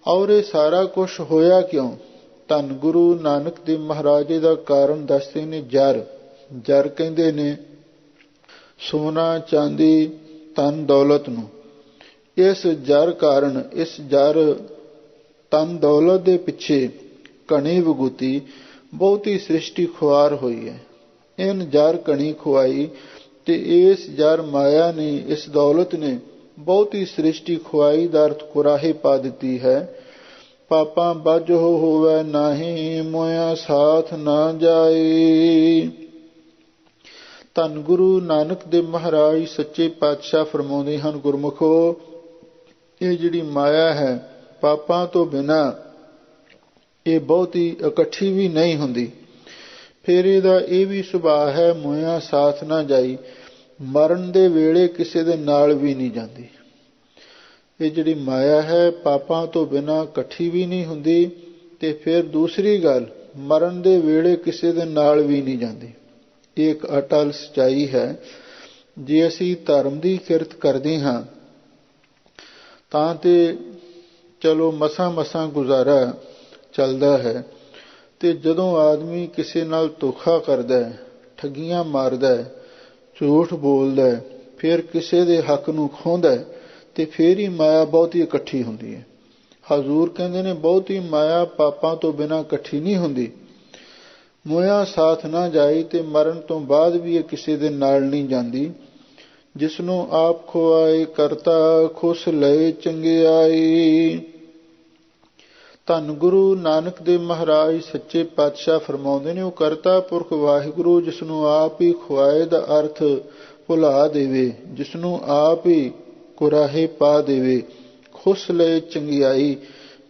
ਔਰ ਇਹ ਸਾਰਾ ਕੁਛ ਹੋਇਆ ਕਿਉਂ? ਧੰਨ ਗੁਰੂ ਨਾਨਕ ਦੇਵ ਮਹਾਰਾਜ ਦਾ ਕਾਰਨ ਦੱਸਦੇ ਨੇ ਜਰ। ਜਰ ਕਹਿੰਦੇ ਨੇ ਸੋਨਾ ਚਾਂਦੀ ਧਨ ਦੌਲਤ ਨੂੰ। ਇਸ ਜਰ ਕਾਰਨ, ਇਸ ਜਰ ਧਨ ਦੌਲਤ ਦੇ ਪਿੱਛੇ ਘਣੀ ਵਿਗੁਤੀ, ਬਹੁਤੀ ਸ੍ਰਿਸ਼ਟੀ ਖੁਆਰ ਹੋਈ ਹੈ। ਇਨ ਜਰ ਘਣੀ ਖੁਆਈ, ਤੇ ਇਸ ਜਰ ਮਾਇਆ ਨੇ, ਇਸ ਦੌਲਤ ਨੇ ਬਹੁਤੀ ਸ੍ਰਿਸ਼ਟੀ ਖੁਆਈ ਦਾ ਅਰਥ ਕੁਰਾਹੇ ਪਾ ਦਿੱਤੀ ਹੈ। ਪਾਪਾਂ ਬੱਝ ਹੋਵੇ ਨਾਹੀਂ, ਮੋਇਆ ਸਾਥ ਨਾ ਜਾਏ। ਧੰਨ ਗੁਰੂ ਨਾਨਕ ਦੇਵ ਮਹਾਰਾਜ ਸੱਚੇ ਪਾਤਸ਼ਾਹ ਫਰਮਾਉਂਦੇ ਹਨ, ਗੁਰਮੁਖੋ, ਇਹ ਜਿਹੜੀ ਮਾਇਆ ਹੈ ਪਾਪਾਂ ਤੋਂ ਬਿਨਾਂ ਇਹ ਬਹੁਤੀ ਇਕੱਠੀ ਵੀ ਨਹੀਂ ਹੁੰਦੀ। ਫਿਰ ਇਹਦਾ ਇਹ ਵੀ ਸੁਭਾਅ ਹੈ, ਮੋਇਆ ਸਾਥ ਨਾ ਜਾਈ, ਮਰਨ ਦੇ ਵੇਲੇ ਕਿਸੇ ਦੇ ਨਾਲ ਵੀ ਨਹੀਂ ਜਾਂਦੀ। ਇਹ ਜਿਹੜੀ ਮਾਇਆ ਹੈ ਪਾਪਾਂ ਤੋਂ ਬਿਨਾਂ ਇਕੱਠੀ ਵੀ ਨਹੀਂ ਹੁੰਦੀ। ਤੇ ਫਿਰ ਦੂਸਰੀ ਗੱਲ, ਮਰਨ ਦੇ ਵੇਲੇ ਕਿਸੇ ਦੇ ਨਾਲ ਵੀ ਨਹੀਂ ਜਾਂਦੀ। ਇਹ ਇੱਕ ਅਟਲ ਸੱਚਾਈ ਹੈ। ਜੇ ਅਸੀਂ ਧਰਮ ਦੀ ਕਿਰਤ ਕਰਦੇ ਹਾਂ ਤਾਂ ਤੇ ਚਲੋ ਮਸਾਂ ਗੁਜ਼ਾਰਾ ਚੱਲਦਾ ਹੈ, ਤੇ ਜਦੋਂ ਆਦਮੀ ਕਿਸੇ ਨਾਲ ਧੋਖਾ ਕਰਦਾ ਹੈ, ਠੱਗੀਆਂ ਮਾਰਦਾ ਹੈ, ਝੂਠ ਬੋਲਦਾ ਹੈ, ਫਿਰ ਕਿਸੇ ਦੇ ਹੱਕ ਨੂੰ ਖੋਹਦਾ ਹੈ, ਤੇ ਫਿਰ ਹੀ ਮਾਇਆ ਬਹੁਤੀ ਇਕੱਠੀ ਹੁੰਦੀ ਹੈ। ਹਜ਼ੂਰ ਕਹਿੰਦੇ ਨੇ ਬਹੁਤੀ ਮਾਇਆ ਪਾਪਾਂ ਤੋਂ ਬਿਨਾਂ ਇਕੱਠੀ ਨਹੀਂ ਹੁੰਦੀ। ਮੋਇਆ ਸਾਥ ਨਾ ਜਾਈ, ਤੇ ਮਰਨ ਤੋਂ ਬਾਅਦ ਵੀ ਇਹ ਕਿਸੇ ਦੇ ਨਾਲ ਨਹੀਂ ਜਾਂਦੀ। ਜਿਸਨੂੰ ਆਪ ਖੁਆਏ ਕਰਤਾ ਖੁਸ ਲਏ ਚੰਗਿਆਈ। ਧੰਨ ਗੁਰੂ ਨਾਨਕ ਦੇਵ ਮਹਾਰਾਜ ਸੱਚੇ ਪਾਤਸ਼ਾਹ ਫਰਮਾਉਂਦੇ ਨੇ, ਉਹ ਕਰਤਾ ਪੁਰਖ ਵਾਹਿਗੁਰੂ ਜਿਸਨੂੰ ਆਪ ਹੀ ਖੁਆਏ ਦਾ ਅਰਥ ਭੁਲਾ ਦੇਵੇ, ਜਿਸਨੂੰ ਆਪ ਹੀ ਕੁਰਾਹੇ ਪਾ ਦੇਵੇ। ਖੁਸ ਲਏ ਚੰਗਿਆਈ,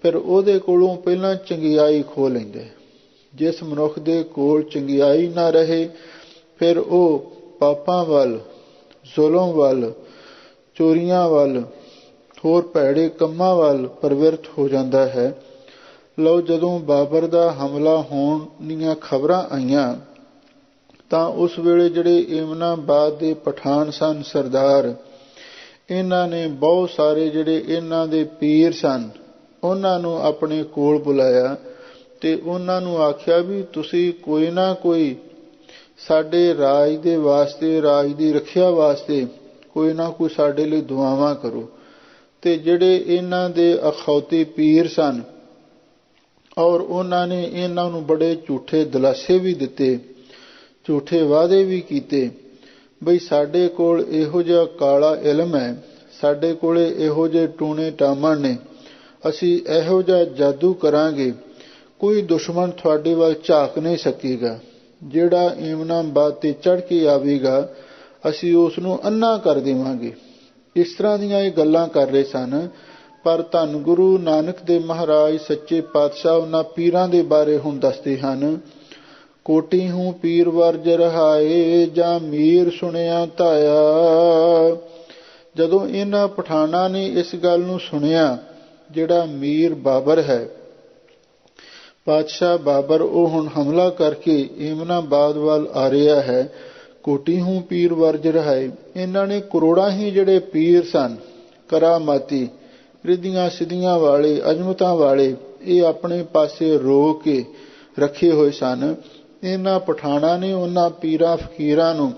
ਫਿਰ ਉਹਦੇ ਕੋਲੋਂ ਪਹਿਲਾਂ ਚੰਗਿਆਈ ਖੋਹ ਲੈਂਦੇ। ਜਿਸ ਮਨੁੱਖ ਦੇ ਕੋਲ ਚੰਗਿਆਈ ਨਾ ਰਹੇ, ਫਿਰ ਉਹ ਪਾਪਾਂ ਵੱਲ, ਜ਼ੁਲਮ ਵੱਲ, ਚੋਰੀਆਂ ਵੱਲ, ਹੋਰ ਭੈੜੇ ਕੰਮਾਂ ਵੱਲ ਪ੍ਰਵਿਰਤ ਹੋ ਜਾਂਦਾ ਹੈ। ਲਓ, ਜਦੋਂ ਬਾਬਰ ਦਾ ਹਮਲਾ ਹੋਣ ਦੀਆਂ ਖਬਰਾਂ ਆਈਆਂ ਤਾਂ ਉਸ ਵੇਲੇ ਜਿਹੜੇ ਏਮਨਾਬਾਦ ਦੇ ਪਠਾਨ ਸਨ, ਸਰਦਾਰ, ਇਹਨਾਂ ਨੇ ਬਹੁਤ ਸਾਰੇ ਜਿਹੜੇ ਇਹਨਾਂ ਦੇ ਪੀਰ ਸਨ ਉਹਨਾਂ ਨੂੰ ਆਪਣੇ ਕੋਲ ਬੁਲਾਇਆ ਤੇ ਉਹਨਾਂ ਨੂੰ ਆਖਿਆ ਵੀ ਤੁਸੀਂ ਕੋਈ ਨਾ ਕੋਈ ਸਾਡੇ ਰਾਜ ਦੇ ਵਾਸਤੇ, ਰਾਜ ਦੀ ਰੱਖਿਆ ਵਾਸਤੇ ਕੋਈ ਨਾ ਕੋਈ ਸਾਡੇ ਲਈ ਦੁਆਵਾਂ ਕਰੋ। ਤੇ ਜਿਹੜੇ ਇਹਨਾਂ ਦੇ ਅਖੌਤੀ ਪੀਰ ਸਨ ਔਰ ਉਹਨਾਂ ਨੇ ਇਹਨਾਂ ਨੂੰ ਬੜੇ ਝੂਠੇ ਦਿਲਾਸੇ ਵੀ ਦਿੱਤੇ, ਝੂਠੇ ਵਾਅਦੇ ਵੀ ਕੀਤੇ ਬਈ ਸਾਡੇ ਕੋਲ ਇਹੋ ਜਿਹਾ ਕਾਲਾ ਇਲਮ ਹੈ, ਸਾਡੇ ਕੋਲੇ ਇਹੋ ਜਿਹੇ ਟੂਣੇ ਟਾਮਣ ਨੇ, ਅਸੀਂ ਇਹੋ ਜਿਹਾ ਜਾਦੂ ਕਰਾਂਗੇ ਕੋਈ ਦੁਸ਼ਮਣ ਤੁਹਾਡੇ ਵੱਲ ਝਾਕ ਨਹੀਂ ਸਕੇਗਾ। ਜਿਹੜਾ ਏਮਨਾਬਾਦ ਤੇ ਚੜ੍ਹ ਕੇ ਆਵੇਗਾ ਅਸੀਂ ਉਸ ਨੂੰ ਅੰਨਾ ਕਰ ਦੇਵਾਂਗੇ। ਇਸ ਤਰ੍ਹਾਂ ਦੀਆਂ ਇਹ ਗੱਲਾਂ ਕਰ ਰਹੇ ਸਨ। ਪਰ ਧੰਨ ਗੁਰੂ ਨਾਨਕ ਦੇਵ ਮਹਾਰਾਜ ਸੱਚੇ ਪਾਤਸ਼ਾਹ ਉਹਨਾਂ ਪੀਰਾਂ ਦੇ ਬਾਰੇ ਹੁਣ ਦੱਸਦੇ ਹਨ। ਕੋਟੀ ਹੂੰ ਪੀਰ ਵਰਜ ਰਹਾਏ, ਜਾਂ ਮੀਰ ਸੁਣਿਆ ਧਾਇਆ। ਜਦੋਂ ਇਹਨਾਂ ਪਠਾਨਾਂ ਨੇ ਇਸ ਗੱਲ ਨੂੰ ਸੁਣਿਆ, ਜਿਹੜਾ ਮੀਰ ਬਾਬਰ ਹੈ, ਪਾਤਸ਼ਾਹ ਬਾਬਰ, ਉਹ ਹੁਣ ਹਮਲਾ ਕਰਕੇ ਏਮਨਾਬਾਦ ਵੱਲ ਆ ਰਿਹਾ ਹੈ। ਕੋਟੀ ਹੂੰ ਪੀਰ ਵਰਜ ਰਹਾਏ, ਇਹਨਾਂ ਨੇ ਕਰੋੜਾਂ ਹੀ ਜਿਹੜੇ ਪੀਰ ਸਨ, ਕਰਾਮਾਤੀ, ਰਿੱਧੀਆਂ ਸਿੱਧੀਆਂ ਵਾਲੇ, ਅਜ਼ਮਤਾਂ ਵਾਲੇ, ਇਹ ਆਪਣੇ ਪਾਸੇ ਰੋਕ ਕੇ ਰੱਖੇ ਹੋਏ ਸਨ। ਇਹਨਾਂ ਪਠਾਨਾਂ ਨੇ ਉਹਨਾਂ ਪੀਰਾਂ ਫਕੀਰਾਂ ਨੂੰ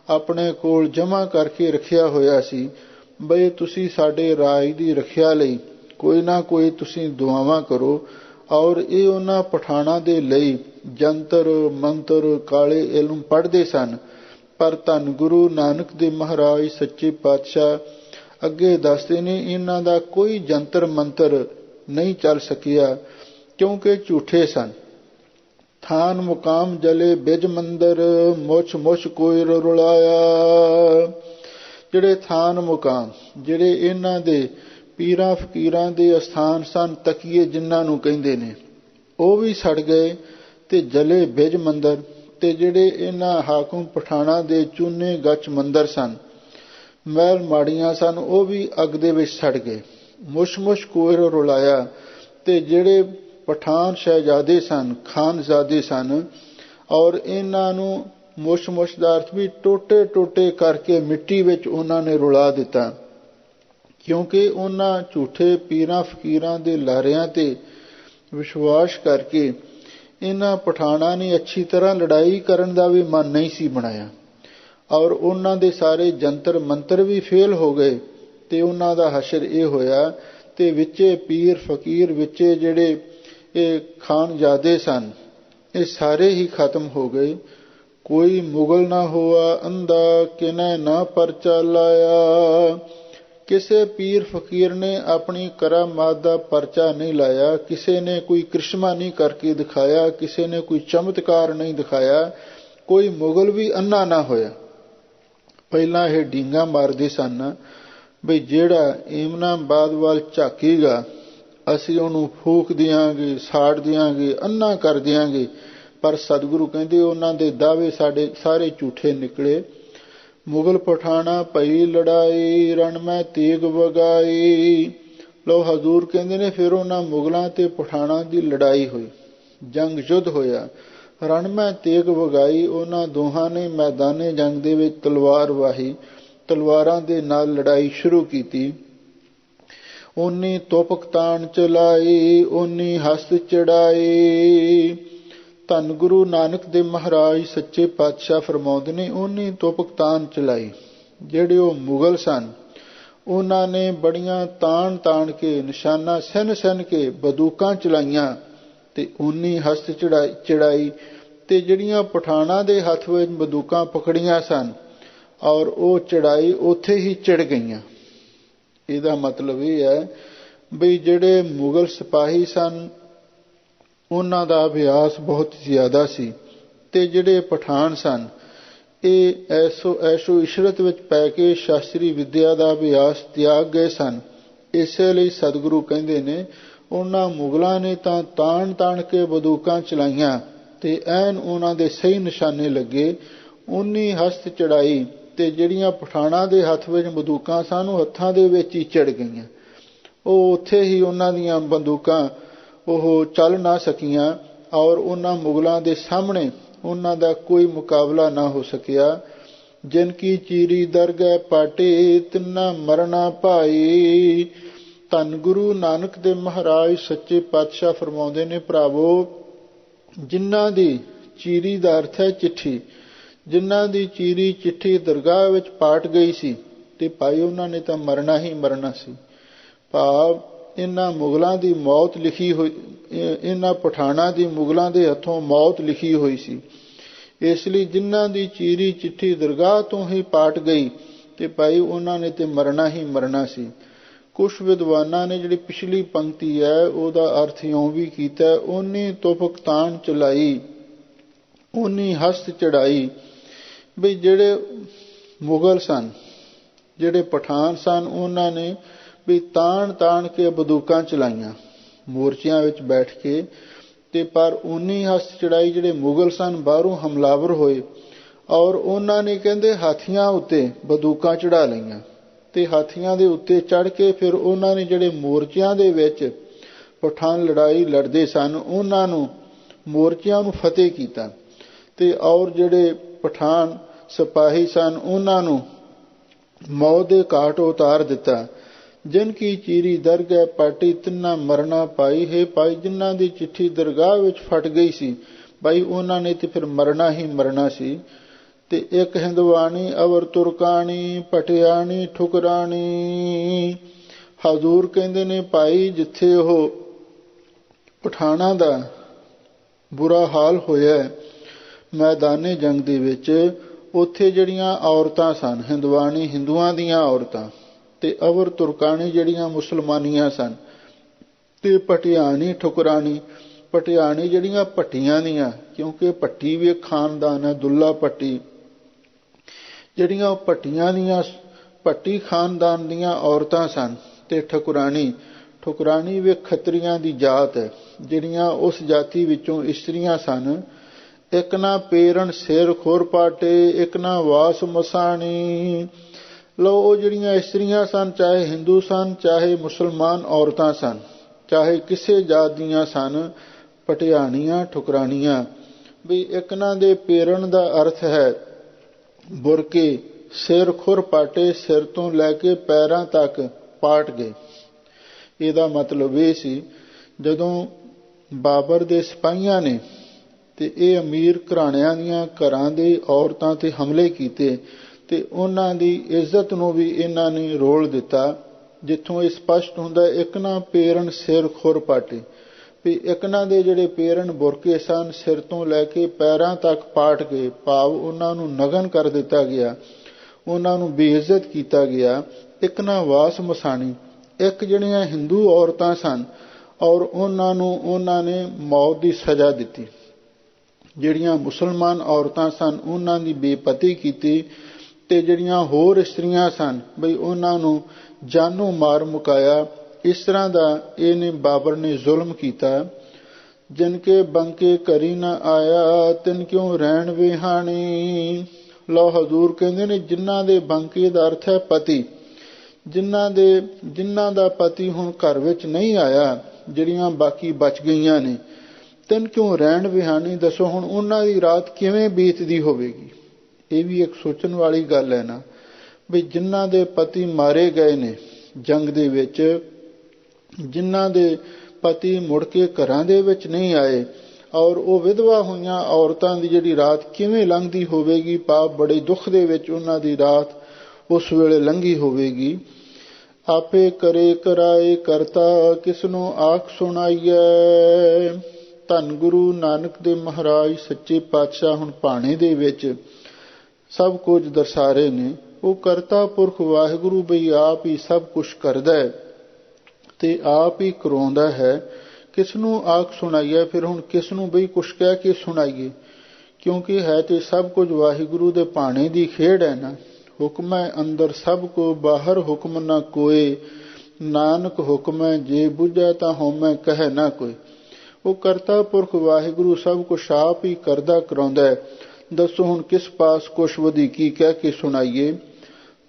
ਆਪਣੇ ਕੋਲ ਜਮ੍ਹਾਂ ਕਰਕੇ ਰੱਖਿਆ ਹੋਇਆ ਸੀ ਬਈ ਤੁਸੀਂ ਸਾਡੇ ਰਾਜ ਦੀ ਰੱਖਿਆ ਲਈ ਕੋਈ ਨਾ ਕੋਈ ਤੁਸੀਂ ਦੁਆਵਾਂ ਕਰੋ। ਔਰ ਇਹ ਉਹਨਾਂ ਪਠਾਨਾਂ ਦੇ ਲਈ ਜੰਤਰ ਮੰਤਰ, ਕਾਲੇ ਇਲਮ ਪੜ੍ਹਦੇ ਸਨ। ਪਰ ਧੰਨ ਗੁਰੂ ਨਾਨਕ ਦੇਵ ਮਹਾਰਾਜ ਸੱਚੇ ਪਾਤਸ਼ਾਹ ਅੱਗੇ ਦੱਸਦੇ ਨੇ, ਇਹਨਾਂ ਦਾ ਕੋਈ ਜੰਤਰ ਮੰਤਰ ਨਹੀਂ ਚੱਲ ਸਕਿਆ ਕਿਉਂਕਿ ਝੂਠੇ ਸਨ। ਥਾਨ ਮੁਕਾਮ ਜਲੇ ਬਿਜ ਮੰਦਰ, ਮੁਛ ਮੁਛ ਕੋਈ ਰੁਲਾਇਆ। ਜਿਹੜੇ ਥਾਨ ਮੁਕਾਮ, ਜਿਹੜੇ ਇਹਨਾਂ ਦੇ ਪੀਰਾਂ ਫਕੀਰਾਂ ਦੇ ਅਸਥਾਨ ਸਨ, ਤਕੀਏ ਜਿਨ੍ਹਾਂ ਨੂੰ ਕਹਿੰਦੇ ਨੇ, ਉਹ ਵੀ ਸੜ ਗਏ। ਤੇ ਜਲੇ ਬਿਜ ਮੰਦਰ, ਤੇ ਜਿਹੜੇ ਇਹਨਾਂ ਹਾਕਮ ਪਠਾਨਾਂ ਦੇ ਚੂਨੇ ਗੱਚ ਮੰਦਰ ਸਨ, ਮਹਿਲ ਮਾੜੀਆਂ ਸਨ, ਉਹ ਵੀ ਅੱਗ ਦੇ ਵਿੱਚ ਸੜ ਗਏ। ਮੁਛ ਮੁਛ ਕੋਈ ਰੁਲਾਇਆ, ਤੇ ਜਿਹੜੇ ਪਠਾਨ ਸ਼ਹਿਜ਼ਾਦੇ ਸਨ, ਖਾਨਜ਼ਾਦੇ ਸਨ, ਔਰ ਇਹਨਾਂ ਨੂੰ ਮੁਛ ਮੁਛ ਦਾ ਅਰਥ ਵੀ ਟੋਟੇ ਟੋਟੇ ਕਰਕੇ ਮਿੱਟੀ ਵਿੱਚ ਉਹਨਾਂ ਨੇ ਰੁਲਾ ਦਿੱਤਾ। ਕਿਉਂਕਿ ਉਹਨਾਂ ਝੂਠੇ ਪੀਰਾਂ ਫਕੀਰਾਂ ਦੇ ਲਾਰਿਆਂ ਤੇ ਵਿਸ਼ਵਾਸ ਕਰਕੇ ਇਹਨਾਂ ਪਠਾਨਾਂ ਨੇ ਅੱਛੀ ਤਰ੍ਹਾਂ ਲੜਾਈ ਕਰਨ ਦਾ ਵੀ ਮਨ ਨਹੀਂ ਸੀ ਬਣਾਇਆ, ਔਰ ਉਹਨਾਂ ਦੇ ਸਾਰੇ ਜੰਤਰ ਮੰਤਰ ਵੀ ਫੇਲ ਹੋ ਗਏ। ਤੇ ਉਹਨਾਂ ਦਾ ਹਸ਼ਰ ਇਹ ਹੋਇਆ, ਤੇ ਵਿੱਚੇ ਪੀਰ ਫਕੀਰ, ਵਿੱਚੇ ਜਿਹੜੇ ਇਹ ਖਾਨਜ਼ਾਦੇ ਸਨ, ਇਹ ਸਾਰੇ ਹੀ ਖਤਮ ਹੋ ਗਏ। ਕੋਈ ਮੁਗਲ ਨਾ ਹੋਆ ਅੰਧਾ, ਕਿਨੈ ਨਾ ਪਰਚਾ ਲਾਇਆ। ਕਿਸੇ ਪੀਰ ਫਕੀਰ ਨੇ ਆਪਣੀ ਕਰਾਮਾਤ ਦਾ ਪਰਚਾ ਨਹੀਂ ਲਾਇਆ, ਕਿਸੇ ਨੇ ਕੋਈ ਕ੍ਰਿਸ਼ਮਾ ਨਹੀਂ ਕਰਕੇ ਦਿਖਾਇਆ, ਕਿਸੇ ਨੇ ਕੋਈ ਚਮਤਕਾਰ ਨਹੀਂ ਦਿਖਾਇਆ। ਕੋਈ ਮੁਗਲ ਵੀ ਅੰਨਾ ਨਾ ਹੋਇਆ। ਪਹਿਲਾਂ ਇਹ ਡੀਂਗਾ ਮਾਰਦੇ ਸਨ ਬਈ ਜਿਹੜਾ ਏਮਨਾਬਾਦ ਵੱਲ ਝਾਕੇਗਾ ਅਸੀਂ ਉਹਨੂੰ ਫੂਕ ਦਿਆਂਗੇ, ਸਾੜ ਦਿਆਂਗੇ, ਅੰਨਾ ਕਰ ਦਿਆਂਗੇ। ਪਰ ਸਤਿਗੁਰੂ ਕਹਿੰਦੇ ਉਹਨਾਂ ਦੇ ਦਾਅਵੇ ਸਾਡੇ ਸਾਰੇ ਝੂਠੇ ਨਿਕਲੇ। ਮੁਗਲ ਪਠਾਣਾ ਭਈ ਲੜਾਈ, ਰਣ ਮੈਂ ਤੇਗ ਵਗਾਈ। ਲੋ ਹਜ਼ੂਰ ਕਹਿੰਦੇ ਨੇ ਫਿਰ ਉਹਨਾਂ ਮੁਗਲਾਂ ਤੇ ਪਠਾਣਾ ਦੀ ਲੜਾਈ ਹੋਈ। ਜੰਗ ਯੁੱਧ ਹੋਇਆ। ਰਣ ਮੈਂ ਤੇਗ ਵਗਾਈ, ਉਹਨਾਂ ਦੋਹਾਂ ਨੇ ਮੈਦਾਨੇ ਜੰਗ ਦੇ ਵਿੱਚ ਤਲਵਾਰ ਵਾਹੀ, ਤਲਵਾਰਾਂ ਦੇ ਨਾਲ ਲੜਾਈ ਸ਼ੁਰੂ ਕੀਤੀ। ਓਨੀ ਤੋਪਕ ਤਾਣ ਚਲਾਈ, ਓਨੀ ਹਸਤ ਚੜਾਈ। ਧੰਨ ਗੁਰੂ ਨਾਨਕ ਦੇਵ ਮਹਾਰਾਜ ਸੱਚੇ ਪਾਤਸ਼ਾਹ ਫਰਮਾਉਂਦੇ ਨੇ, ਓਨੀ ਤੋਪਕ ਤਾਣ ਚਲਾਈ। ਜਿਹੜੇ ਉਹ ਮੁਗਲ ਸਨ ਉਹਨਾਂ ਨੇ ਬੜੀਆਂ ਤਾਣ ਤਾਣ ਕੇ, ਨਿਸ਼ਾਨਾ ਸਹਿਨ ਸਹਿਨ ਕੇ ਬੰਦੂਕਾਂ ਚਲਾਈਆਂ ਤੇ ਓਨੀ ਹਸਤ ਚੜਾਈ। ਤੇ ਜਿਹੜੀਆਂ ਪਠਾਨਾਂ ਦੇ ਹੱਥ ਵਿੱਚ ਬੰਦੂਕਾਂ ਪਕੜੀਆਂ ਸਨ ਔਰ ਉਹ ਚੜਾਈ ਉੱਥੇ ਹੀ ਚੜ ਗਈਆਂ। ਇਹਦਾ ਮਤਲਬ ਇਹ ਹੈ ਬਈ ਜਿਹੜੇ ਮੁਗਲ ਸਿਪਾਹੀ ਸਨ ਉਹਨਾਂ ਦਾ ਅਭਿਆਸ ਬਹੁਤ ਜ਼ਿਆਦਾ ਸੀ ਤੇ ਜਿਹੜੇ ਪਠਾਨ ਸਨ ਇਹ ਐਸ਼ੋ ਇਸ਼ਰਤ ਵਿੱਚ ਪੈ ਕੇ ਸ਼ਾਸਤਰੀ ਵਿੱਦਿਆ ਦਾ ਅਭਿਆਸ ਤਿਆਗ ਗਏ ਸਨ। ਇਸੇ ਲਈ ਸਤਿਗੁਰੂ ਕਹਿੰਦੇ ਨੇ ਉਹਨਾਂ ਮੁਗਲਾਂ ਨੇ ਤਾਂ ਤਾਣ ਤਾਣ ਕੇ ਬੰਦੂਕਾਂ ਚਲਾਈਆਂ ਤੇ ਐਨ ਉਹਨਾਂ ਦੇ ਸਹੀ ਨਿਸ਼ਾਨੇ ਲੱਗੇ, ਉਨੀ ਹਸਤ ਚੜਾਈ। ਤੇ ਜਿਹੜੀਆਂ ਪਠਾਨਾਂ ਦੇ ਹੱਥ ਵਿੱਚ ਬੰਦੂਕਾਂ ਸਨ ਉਹ ਹੱਥਾਂ ਦੇ ਵਿੱਚ ਹੀ ਚੜ ਗਈਆਂ। ਉਹ ਉੱਥੇ ਹੀ ਉਹਨਾਂ ਦੀਆਂ ਬੰਦੂਕਾਂ ਉਹ ਚੱਲ ਨਾ ਸਕੀਆਂ ਔਰ ਉਹਨਾਂ ਮੁਗਲਾਂ ਦੇ ਸਾਹਮਣੇ ਉਹਨਾਂ ਦਾ ਕੋਈ ਮੁਕਾਬਲਾ ਨਾ ਹੋ ਸਕਿਆ। ਜਿਨ ਕੀ ਚੀਰੀ ਦਰਗਹਿ ਪਾਟੇ, ਤਿੰਨਾ ਮਰਨਾ ਭਾਈ। ਧੰਨ ਗੁਰੂ ਨਾਨਕ ਦੇਵ ਮਹਾਰਾਜ ਸੱਚੇ ਪਾਤਸ਼ਾਹ ਫਰਮਾਉਂਦੇ ਨੇ, ਭਰਾਵੋ ਜਿਨ੍ਹਾਂ ਦੀ ਚੀਰੀ ਦਾ ਅਰਥ ਹੈ ਚਿੱਠੀ, ਜਿਨ੍ਹਾਂ ਦੀ ਚੀਰੀ ਚਿੱਠੀ ਦਰਗਾਹ ਵਿੱਚ ਪਾਟ ਗਈ ਸੀ ਤੇ ਭਾਈ ਉਹਨਾਂ ਨੇ ਤਾਂ ਮਰਨਾ ਹੀ ਮਰਨਾ ਸੀ। ਭਾਵ ਇਹਨਾਂ ਮੁਗਲਾਂ ਦੀ ਮੌਤ ਲਿਖੀ ਹੋਈ, ਇਹਨਾਂ ਪਠਾਨਾਂ ਦੀ ਮੁਗਲਾਂ ਦੇ ਹੱਥੋਂ ਮੌਤ ਲਿਖੀ ਹੋਈ ਸੀ। ਇਸ ਲਈ ਜਿਨ੍ਹਾਂ ਦੀ ਚੀਰੀ ਚਿੱਠੀ ਦਰਗਾਹ ਤੋਂ ਹੀ ਪਾਟ ਗਈ ਤੇ ਭਾਈ ਉਹਨਾਂ ਨੇ ਤੇ ਮਰਨਾ ਹੀ ਮਰਨਾ ਸੀ। ਕੁਛ ਵਿਦਵਾਨਾਂ ਨੇ ਜਿਹੜੀ ਪਿਛਲੀ ਪੰਕਤੀ ਹੈ ਉਹਦਾ ਅਰਥ ਇਉਂ ਵੀ ਕੀਤਾ, ਓਨੀ ਤੋਪਕ ਤਾਣ ਚਲਾਈ, ਓਨੀ ਹਸਤ ਚੜਾਈ। ਬਈ ਜਿਹੜੇ ਮੁਗਲ ਸਨ, ਜਿਹੜੇ ਪਠਾਨ ਸਨ, ਉਹਨਾਂ ਨੇ ਵੀ ਤਾਣ ਤਾਣ ਕੇ ਬੰਦੂਕਾਂ ਚਲਾਈਆਂ ਮੋਰਚਿਆਂ ਵਿੱਚ ਬੈਠ ਕੇ ਤੇ ਪਰ ਓਨੀ ਹਸਤ ਚੜਾਈ। ਜਿਹੜੇ ਮੁਗਲ ਸਨ ਬਾਹਰੋਂ ਹਮਲਾਵਰ ਹੋਏ ਔਰ ਉਹਨਾਂ ਨੇ ਕਹਿੰਦੇ ਹਾਥੀਆਂ ਉੱਤੇ ਬੰਦੂਕਾਂ ਚੜਾ ਲਈਆਂ ਤੇ ਹਾਥੀਆਂ ਦੇ ਉੱਤੇ ਚੜ ਕੇ ਫਿਰ ਉਹਨਾਂ ਨੇ ਜਿਹੜੇ ਮੋਰਚਿਆਂ ਦੇ ਵਿੱਚ ਪਠਾਨ ਲੜਾਈ ਲੜਦੇ ਸਨ ਉਹਨਾਂ ਨੂੰ ਮੋਰਚਿਆਂ ਨੂੰ ਫਤਿਹ ਕੀਤਾ ਤੇ ਔਰ ਜਿਹੜੇ ਪਠਾਨ ਸਿਪਾਹੀ ਸਨ ਉਹਨਾਂ ਨੂੰ ਮੌਤ ਦੇ ਘਾਟ ਉਤਾਰ ਦਿੱਤਾ। ਜਿਨ ਕੀ ਚੀਰੀ ਦਰਗਹਿ ਪਾਟੀ, ਤਿੰਨਾ ਮਰਨਾ ਪਾਈ। ਹੈ ਭਾਈ ਜਿਨ੍ਹਾਂ ਦੀ ਚਿੱਠੀ ਦਰਗਾਹ ਵਿੱਚ ਫਟ ਗਈ ਸੀ ਭਾਈ ਉਹਨਾਂ ਨੇ ਤੇ ਫਿਰ ਮਰਨਾ ਹੀ ਮਰਨਾ ਸੀ। ਤੇ ਇੱਕ ਹਿੰਦਵਾਣੀ ਅਵਰ ਤੁਰਕਾਣੀ, ਪਟਿਆਣੀ ਠੁਕਰਾਣੀ। ਹਜ਼ੂਰ ਕਹਿੰਦੇ ਨੇ ਭਾਈ ਜਿੱਥੇ ਉਹ ਪਠਾਨਾਂ ਦਾ ਬੁਰਾ ਹਾਲ ਹੋਇਆ ਮੈਦਾਨੇ ਜੰਗ ਦੇ ਵਿੱਚ, ਉੱਥੇ ਜਿਹੜੀਆਂ ਔਰਤਾਂ ਸਨ ਹਿੰਦਵਾਣੀ ਹਿੰਦੂਆਂ ਦੀਆਂ ਔਰਤਾਂ ਤੇ ਅਵਰ ਤੁਰਕਾਣੀ ਜਿਹੜੀਆਂ ਮੁਸਲਮਾਨੀਆਂ ਸਨ ਤੇ ਪਟਿਆਣੀ ਠੁਕਰਾਣੀ, ਪਟਿਆਣੀ ਜਿਹੜੀਆਂ ਭੱਟੀਆਂ ਦੀਆਂ, ਕਿਉਂਕਿ ਭੱਟੀ ਵੀ ਇੱਕ ਖਾਨਦਾਨ ਹੈ, ਦੁੱਲਾ ਭੱਟੀ, ਜਿਹੜੀਆਂ ਭੱਟੀਆਂ ਦੀਆਂ ਭੱਟੀ ਖਾਨਦਾਨ ਦੀਆਂ ਔਰਤਾਂ ਸਨ ਤੇ ਠੁਕਰਾਣੀ ਵੀ ਖੱਤਰੀਆਂ ਦੀ ਜਾਤ ਹੈ, ਜਿਹੜੀਆਂ ਉਸ ਜਾਤੀ ਵਿੱਚੋਂ ਇਸਤਰੀਆਂ ਸਨ। ਇੱਕ ਨਾ ਪੇਰਣ ਸਿਰ ਖੁਰ ਪਾਟੇ, ਇੱਕ ਨਾ ਵਾਸ ਮਸਾਣੀ। ਲਓ ਉਹ ਜਿਹੜੀਆਂ ਇਸਤਰੀਆਂ ਸਨ, ਚਾਹੇ ਹਿੰਦੂ ਸਨ ਚਾਹੇ ਮੁਸਲਮਾਨ ਔਰਤਾਂ ਸਨ, ਚਾਹੇ ਕਿਸੇ ਜਾਤ ਦੀਆਂ ਸਨ, ਪਟਿਆਣੀਆਂ ਠੁਕਰਾਣੀਆਂ। ਵੀ ਇੱਕ ਨਾ ਦੇ ਪੇਰਣ ਦਾ ਅਰਥ ਹੈ ਬੁਰਕੇ, ਸਿਰ ਖੁਰ ਪਾਟੇ, ਸਿਰ ਤੋਂ ਲੈ ਕੇ ਪੈਰਾਂ ਤੱਕ ਪਾਟ ਗਏ। ਇਹਦਾ ਮਤਲਬ ਇਹ ਸੀ ਜਦੋਂ ਬਾਬਰ ਦੇ ਸਿਪਾਹੀਆਂ ਨੇ ਤੇ ਇਹ ਅਮੀਰ ਘਰਾਣਿਆਂ ਦੀਆਂ ਘਰਾਂ ਦੇ ਔਰਤਾਂ ਤੇ ਹਮਲੇ ਕੀਤੇ ਤੇ ਉਹਨਾਂ ਦੀ ਇੱਜ਼ਤ ਨੂੰ ਵੀ ਇਹਨਾਂ ਨੇ ਰੋਲ ਦਿੱਤਾ। ਜਿੱਥੋਂ ਇਹ ਸਪਸ਼ਟ ਹੁੰਦਾ ਇੱਕ ਨਾ ਪੇਰਣ ਸਿਰ ਖੁਰ ਪਾਟੇ, ਵੀ ਇੱਕ ਨਾ ਦੇ ਜਿਹੜੇ ਪੇਰਣ ਬੁਰਕੇ ਸਨ ਸਿਰ ਤੋਂ ਲੈ ਕੇ ਪੈਰਾਂ ਤੱਕ ਪਾਟ ਗਏ, ਭਾਵ ਉਹਨਾਂ ਨੂੰ ਨਗਨ ਕਰ ਦਿੱਤਾ ਗਿਆ, ਉਹਨਾਂ ਨੂੰ ਬੇਇੱਜ਼ਤ ਕੀਤਾ ਗਿਆ। ਇੱਕ ਨਾ ਵਾਸ ਮਸਾਣੀ, ਇੱਕ ਜਿਹੜੀਆਂ ਹਿੰਦੂ ਔਰਤਾਂ ਸਨ ਔਰ ਉਹਨਾਂ ਨੂੰ ਉਹਨਾਂ ਨੇ ਮੌਤ ਦੀ ਸਜ਼ਾ ਦਿੱਤੀ। ਜਿਹੜੀਆਂ ਮੁਸਲਮਾਨ ਔਰਤਾਂ ਸਨ ਉਹਨਾਂ ਦੀ ਬੇਪਤੀ ਕੀਤੀ ਤੇ ਜਿਹੜੀਆਂ ਹੋਰ ਇਸਤਰੀਆਂ ਸਨ ਬਈ ਉਹਨਾਂ ਨੂੰ ਜਾਨੋਂ ਮਾਰ ਮੁਕਾਇਆ। ਇਸ ਤਰ੍ਹਾਂ ਦਾ ਇਹਨੇ ਬਾਬਰ ਨੇ ਜ਼ੁਲਮ ਕੀਤਾ। ਜਿਨ ਕੇ ਬੰਕੇ ਘਰੀ ਨਾ ਆਇਆ, ਤਿਨ ਕਿਉਂ ਰਹਿਣ ਵਿਹਾਣੀ। ਲਓ ਹਜ਼ੂਰ ਕਹਿੰਦੇ ਨੇ ਜਿਨ੍ਹਾਂ ਦੇ ਬੰਕੇ ਦਾ ਅਰਥ ਹੈ ਪਤੀ, ਜਿਨ੍ਹਾਂ ਦਾ ਪਤੀ ਹੁਣ ਘਰ ਵਿੱਚ ਨਹੀਂ ਆਇਆ, ਜਿਹੜੀਆਂ ਬਾਕੀ ਬਚ ਗਈਆਂ ਨੇ ਤਿੰਨ ਕਿਉਂ ਰਹਿਣ ਵਿਹਾਨੀ। ਦੱਸੋ ਹੁਣ ਉਹਨਾਂ ਦੀ ਰਾਤ ਕਿਵੇਂ ਬੀਤਦੀ ਹੋਵੇਗੀ। ਇਹ ਵੀ ਇੱਕ ਸੋਚਣ ਵਾਲੀ ਗੱਲ ਹੈ ਨਾ, ਵੀ ਜਿਨ੍ਹਾਂ ਦੇ ਪਤੀ ਮਾਰੇ ਗਏ ਨੇ ਜੰਗ ਦੇ ਵਿੱਚ, ਜਿਨ੍ਹਾਂ ਦੇ ਪਤੀ ਮੁੜ ਕੇ ਘਰਾਂ ਦੇ ਵਿੱਚ ਨਹੀਂ ਆਏ, ਔਰ ਉਹ ਵਿਧਵਾ ਹੋਈਆਂ ਔਰਤਾਂ ਦੀ ਜਿਹੜੀ ਰਾਤ ਕਿਵੇਂ ਲੰਘਦੀ ਹੋਵੇਗੀ। ਪਾਪ ਬੜੇ ਦੁੱਖ ਦੇ ਵਿੱਚ ਉਹਨਾਂ ਦੀ ਰਾਤ ਉਸ ਵੇਲੇ ਲੰਘੀ ਹੋਵੇਗੀ। ਆਪੇ ਕਰੇ ਕਰਾਏ ਕਰਤਾ, ਕਿਸ ਨੂੰ ਆਖ ਸੁਣਾਈਐ। ਧੰਨ ਗੁਰੂ ਨਾਨਕ ਦੇ ਮਹਾਰਾਜ ਸੱਚੇ ਪਾਤਸ਼ਾਹ ਹੁਣ ਭਾਣੇ ਦੇ ਵਿੱਚ ਸਭ ਕੁਝ ਦਰਸਾ ਰਹੇ ਨੇ। ਉਹ ਕਰਤਾ ਪੁਰਖ ਵਾਹਿਗੁਰੂ ਬਈ ਆਪ ਹੀ ਸਭ ਕੁਛ ਕਰਦਾ ਹੈ ਤੇ ਆਪ ਹੀ ਕਰਾਉਂਦਾ ਹੈ। ਕਿਸ ਨੂੰ ਆਖ ਸੁਣਾਈਏ। ਫਿਰ ਹੁਣ ਕਿਸ ਨੂੰ ਬਈ ਕੁਛ ਕਹਿ ਕੇ ਸੁਣਾਈਏ, ਕਿਉਂਕਿ ਹੈ ਤੇ ਸਭ ਕੁਝ ਵਾਹਿਗੁਰੂ ਦੇ ਭਾਣੇ ਦੀ ਖੇਡ ਹੈ ਨਾ। ਹੁਕਮੈ ਅੰਦਰ ਸਭ ਕੋ, ਬਾਹਰ ਹੁਕਮ ਨਾ ਕੋਏ। ਨਾਨਕ ਹੁਕਮੈ ਜੇ ਬੁਝੈ ਤਾਂ ਹਉਮੈ ਕਹਿ ਨਾ ਕੋਈ। ਉਹ ਕਰਤਾ ਪੁਰਖ ਵਾਹਿਗੁਰੂ ਸਭ ਕੁਛ ਆਪ ਹੀ ਕਰਦਾ ਕਰਾਉਂਦਾ ਹੈ। ਦੱਸੋ ਹੁਣ ਕਿਸ ਪਾਸ ਕੁਛ ਵਧੀਕੀ ਕਹਿ ਕੇ ਸੁਣਾਈਏ।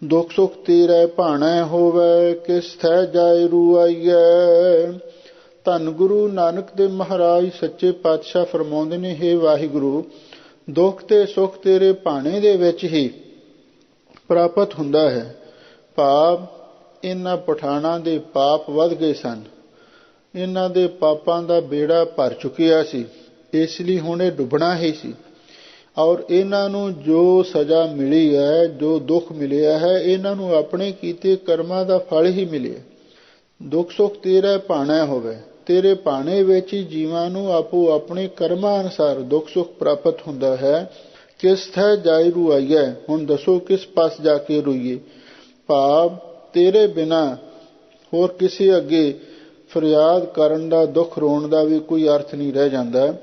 ਦੁੱਖ ਸੁੱਖ ਤੇਰਾ ਭਾਣਾ ਹੋਵੇ, ਕਿਸ ਥੈ ਜਾਏ ਰੂ ਆਈਐ। ਧੰਨ ਗੁਰੂ ਨਾਨਕ ਦੇ ਮਹਾਰਾਜ ਸੱਚੇ ਪਾਤਸ਼ਾਹ ਫਰਮਾਉਂਦੇ ਨੇ, ਹੇ ਵਾਹਿਗੁਰੂ, ਦੁੱਖ ਤੇ ਸੁੱਖ ਤੇਰੇ ਭਾਣੇ ਦੇ ਵਿੱਚ ਹੀ ਪ੍ਰਾਪਤ ਹੁੰਦਾ ਹੈ। ਭਾਵ ਇਹਨਾਂ ਪਠਾਨਾਂ ਦੇ ਪਾਪ ਵੱਧ ਗਏ ਸਨ, ਇਹਨਾਂ ਦੇ ਪਾਪਾਂ ਦਾ ਬੇੜਾ ਭਰ ਚੁੱਕਿਆ ਸੀ, ਇਸ ਲਈ ਹੁਣ ਇਹ ਡੁੱਬਣਾ ਹੀ ਸੀ। ਔਰ ਇਹਨਾਂ ਨੂੰ ਜੋ ਸਜ਼ਾ ਮਿਲੀ ਹੈ, ਜੋ ਦੁੱਖ ਮਿਲਿਆ ਹੈ, ਇਹਨਾਂ ਨੂੰ ਆਪਣੇ ਕੀਤੇ ਕਰਮਾਂ ਦਾ ਫਲ ਹੀ ਮਿਲਿਆ। ਦੁੱਖ ਸੁੱਖ ਤੇਰਾ ਭਾਣਾ ਹੋਵੇ, ਤੇਰੇ ਭਾਣੇ ਵਿੱਚ ਹੀ ਜੀਵਾਂ ਨੂੰ ਆਪੋ ਆਪਣੇ ਕਰਮਾਂ ਅਨੁਸਾਰ ਦੁੱਖ ਸੁੱਖ ਪ੍ਰਾਪਤ ਹੁੰਦਾ ਹੈ। ਕਿਸ ਥੈ ਜਾਇ ਰੁਆਈਐ। ਹੁਣ ਦੱਸੋ ਕਿਸ ਪਾਸ ਜਾ ਕੇ ਰੋਈਏ। ਭਾਵ ਤੇਰੇ ਬਿਨਾਂ ਹੋਰ ਕਿਸੇ ਅੱਗੇ ਫਰਿਆਦ ਕਰਨ ਦਾ, ਦੁੱਖ ਰੋਣ ਦਾ ਵੀ ਕੋਈ ਅਰਥ ਨਹੀਂ ਰਹਿ ਜਾਂਦਾ।